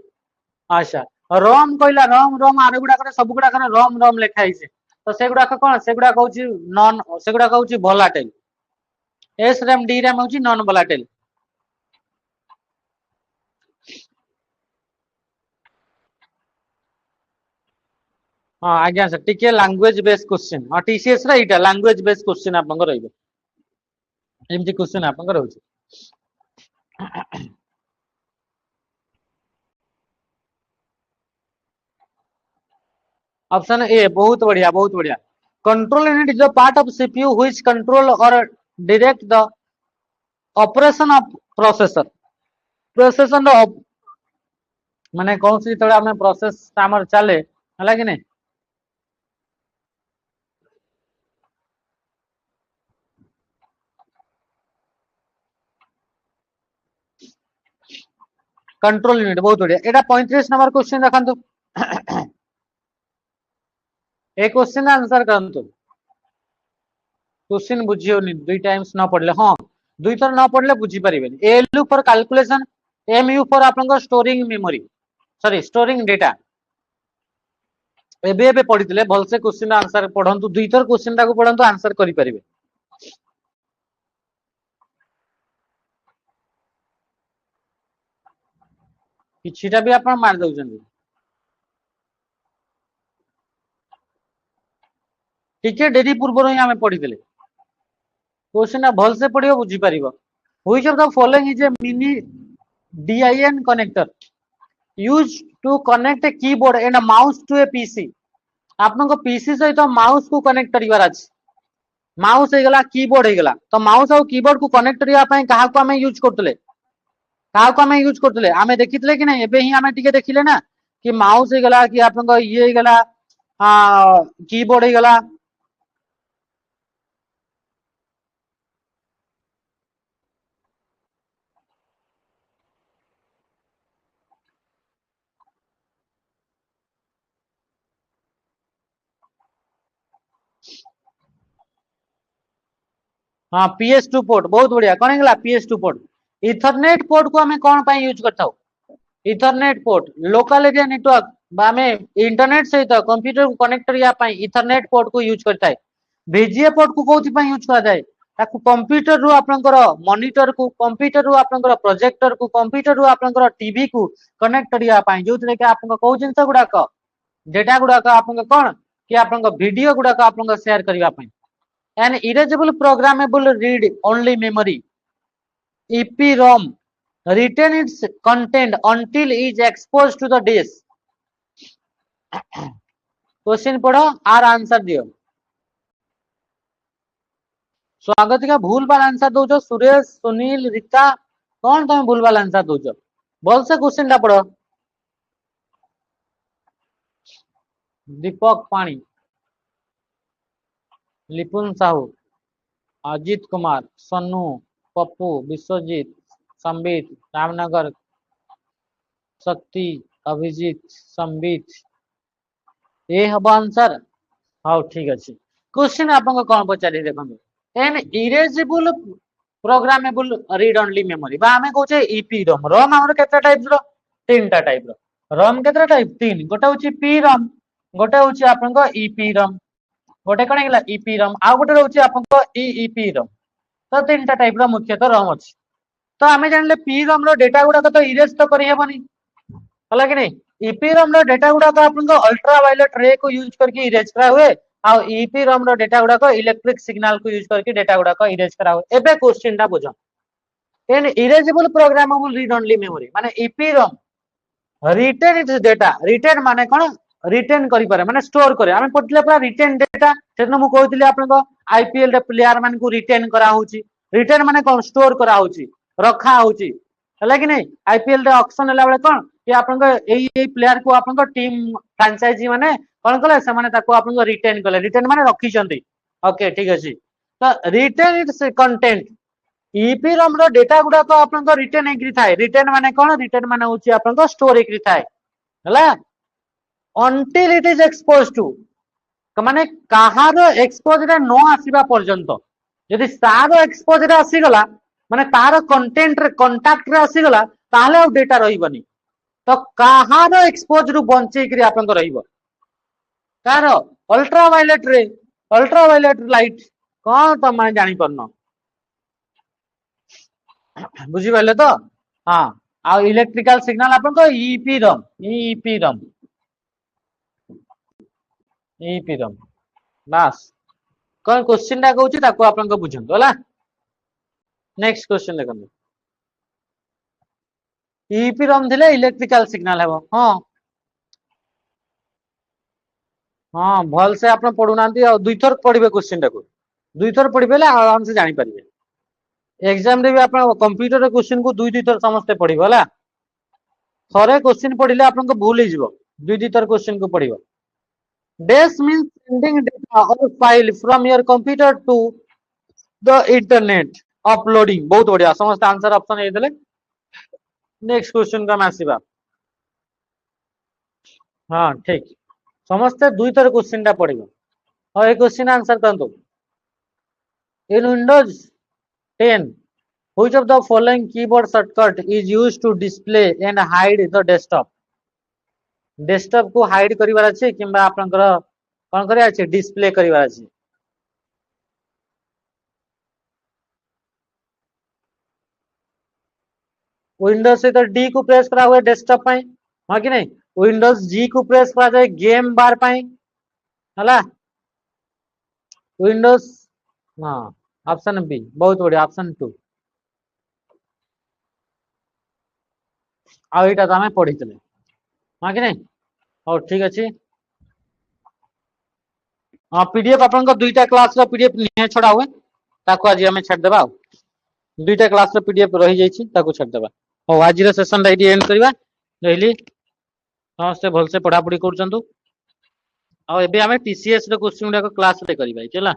अच्छा रोम कहिला रोम आरे गुडा करे सब गुडा करे रोम लिखा हिसे तो से गुडा कोन से गुडा कहउची नॉन से गुडा कहउची volatile S RAM D RAM होची नॉन volatile हां आज्ञा सर टिके लैंग्वेज बेस्ड क्वेश्चन हां टीसीएस रा इटा लैंग्वेज बेस्ड क्वेश्चन आपन को रहइबो एमती क्वेश्चन आपन रहउची ऑप्शन ए बहुत बढ़िया control unit is a part of CPU which control or direct the operation of processor माने कौन सी तळे हमें प्रोसेस हमर चले हला कि नहीं कंट्रोल यूनिट बहुत बढ़िया एटा 35 नंबर क्वेश्चन देखंतु ए क्वेश्चन आंसर करंतु क्वेश्चन बुझियोनी दुई टाइम्स न पढ़ले हां दुई थर न पढ़ले बुझी परिबेनी ALU for calculation MU for आपन को storing memory sorry storing data एबे पढ़ितले भलसे क्वेश्चन आंसर पढ़ंतु दुई थर क्वेश्चन ताको पढ़ंतु आंसर करि परिबे किछिटा भी आपन मार दउछन टिके डेरी पूर्व ही हमें पढ़ितले क्वेश्चन भलसे पढ़ियो बुझी परिबो which of the following is a mini DIN connector used to connect a keyboard and a mouse to a PC. आपन को पीसी सहित माउस को कनेक्ट करिवार अछि। माउस हे गला कीबोर्ड हे गला तो माउस और कीबोर्ड को कनेक्ट करिया पय कहा को हमें यूज करतले, कहा को हमें यूज करतले हमें देखितले कि नहीं एबे ही हमें टिके देखिले ना कि माउस हे गला कि आपन को ये हे गला कीबोर्ड हे गला। हाँ PS2 पोर्ट बहुत बढ़िया कौन है PS2 पोर्ट। इथरनेट पोर्ट को हमें कौन पाई यूज करता हो? Ethernet port local area network हमें इंटरनेट सहित कंप्यूटर को कनेक्ट करिया पाई इथरनेट पोर्ट को यूज करता है। VGA पोर्ट को कोथि पाई यूज करा जाए? ताकू कंप्यूटर रु आपनकर मॉनिटर को कंप्यूटर रु आपनकर प्रोजेक्टर को कंप्यूटर रु आपनकर टीवी को कनेक्ट करिया पाई जोथरे के आपन को जिंस गुडा को डेटा गुडा को आपन कोन कि आपन को वीडियो गुडा को आपन को शेयर करिया पाई। An erasable programmable read-only memory (EPROM) retain its content until is exposed to the disk. Question पढ़ो आर आंसर दियो। स्वागत का भूल बाल आंसर दो सुरेश सुनील रीता कौन तुम भूल बाल आंसर दो बोल से क्वेश्चन टा पढ़ो। दीपक पाणी, लिपुन साहू, अजित कुमार, सन्नू, पप्पू, विश्वजीत, संबित, रामनगर, शक्ति, अभिजीत, संबित ए हम आंसर। हाँ ठीक अच्छे क्वेश्चन आपको कौन पचारे देखो an erasable programmable read only memory बा हमें कहचे ईपी रम रम हमर केते टाइप रो तीन टा टाइप रो रम केते टाइप तीन गोटे होची पी रम गोटे होची आपन को ईपी रम गोटे कोन गेला ईपी रम आ गोटे होची आपन को ईईपी रम तो तीन टा टाइप रो मुख्यतः रम अछि। तो हमें जानले पी रम रो डेटा गुडा तो इरेज तो करि हेबनी हला कि नहीं ईपी रम रो डेटा गुडा को आपन को अल्ट्रा वायलेट रे को यूज करके इरेज करा हुए आ ईपी रम रो डेटा गुडा को इलेक्ट्रिक सिग्नल को यूज करके डेटा गुडा को इरेज करा हुए। एबे क्वेश्चन टा बुझो an erasable programmable read only memory माने EPROM retain its data retain माने कोन रिटेन करि पारे माने स्टोर करे हमें पटले पूरा रिटेन डेटा सेनो मु कहतिले आपन को आईपीएल रे प्लेयर मान को रिटेन करा होची रिटेन माने कोन स्टोर करा होची रखा होची हला कि नहीं आईपीएल रे ऑक्शन हला बेले कोन कि आपन को एई प्लेयर को आपन को टीम फ्रेंचाइजी माने कोन कले से माने ताको आपन को रिटेन माने रखी चंदी। ओके ठीक अछि तो retain it's content EP rum row data गुडा को आपन को रिटेन एग्री थाए रिटेन माने कोन रिटेन माने होची आपन को स्टोर एग्री थाए हला until it is exposed to माने कहार एक्सपोजर न आसीबा पर्यंत यदि सार एक्सपोजर आसी गला माने तार कंटेंट रे कांटेक्ट रे आसी गला ताले आ डेटा रहिबनी तो कहार एक्सपोज रु बंचे करी आपन को रहिबो कार अल्ट्रा वायलेट लाइट कोन त माने जानि परनो बुझी पाले तो हां आ इलेक्ट्रिकल सिग्नल आपन को ईपी रम बस कोन क्वेश्चन टा कहूची ताको आपन को बुझंतो हला। नेक्स्ट क्वेश्चन देखो ईपी रम थिले इलेक्ट्रिकल सिग्नल हेबो हां हां भल से आपन पढुनांती आ दुई थर पढिबे क्वेश्चन टा को दुई थर पढिबेले आराम से जानि परिबे एग्जाम रे भी आपन कंप्यूटर रे क्वेश्चन को दुई दुई थर समस्त पढिबो हला थरे क्वेश्चन पढिले आपन को भूल ही जिवो दुई दुई थर क्वेश्चन को पढिबो। Dash means sending data or file from your computer to the internet uploading बहुत बढ़िया समस्त आंसर ऑप्शन ए देले। नेक्स्ट क्वेश्चन का आसीबा हां ठीक समस्त दुई थर क्वेश्चन टा पढिबो और ए क्वेश्चन आंसर करंतो in Windows 10 which of the following keyboard shortcut is used to display and hide the desktop को हाइड करिवार अछि किबा आपनकर कोन करिया अछि डिस्प्ले करिवार अछि विंडोज से तो डी को प्रेस करा हुए डेस्कटॉप पाई हां कि नहीं विंडोज जी को प्रेस करा जाए गेम बार पाई हला विंडोज हां ऑप्शन बी बहुत बढ़िया ऑप्शन 2 आ एटा तो आमे पढ़ितले हां कि नहीं हो ठीक अछि हां पीडीएफ आपन दुईटा क्लास रो पीडीएफ निहे छडा हुए ताको आज हमें छाड़ देबा दुईटा क्लास रो पीडीएफ रही जाईछि ताको छाड़ देबा हो आज रो सेशन रा एंड करबा रहिली समस्ते भल से पढ़ा पढ़ी करचंतु आ एबे हमें टीसीएस रो क्वेश्चन गुडा क्लास रे करबा चला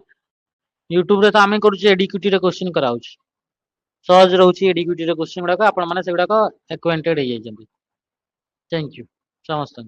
यूट्यूब रे तो आमे करूची एडीक्यूटी रे क्वेश्चन कराउची सहज रहउची एडीक्यूटी रे क्वेश्चन गुडा आपण माने से गुडा एक्वेंटेड हे जाइछंती थैंक यू समस्त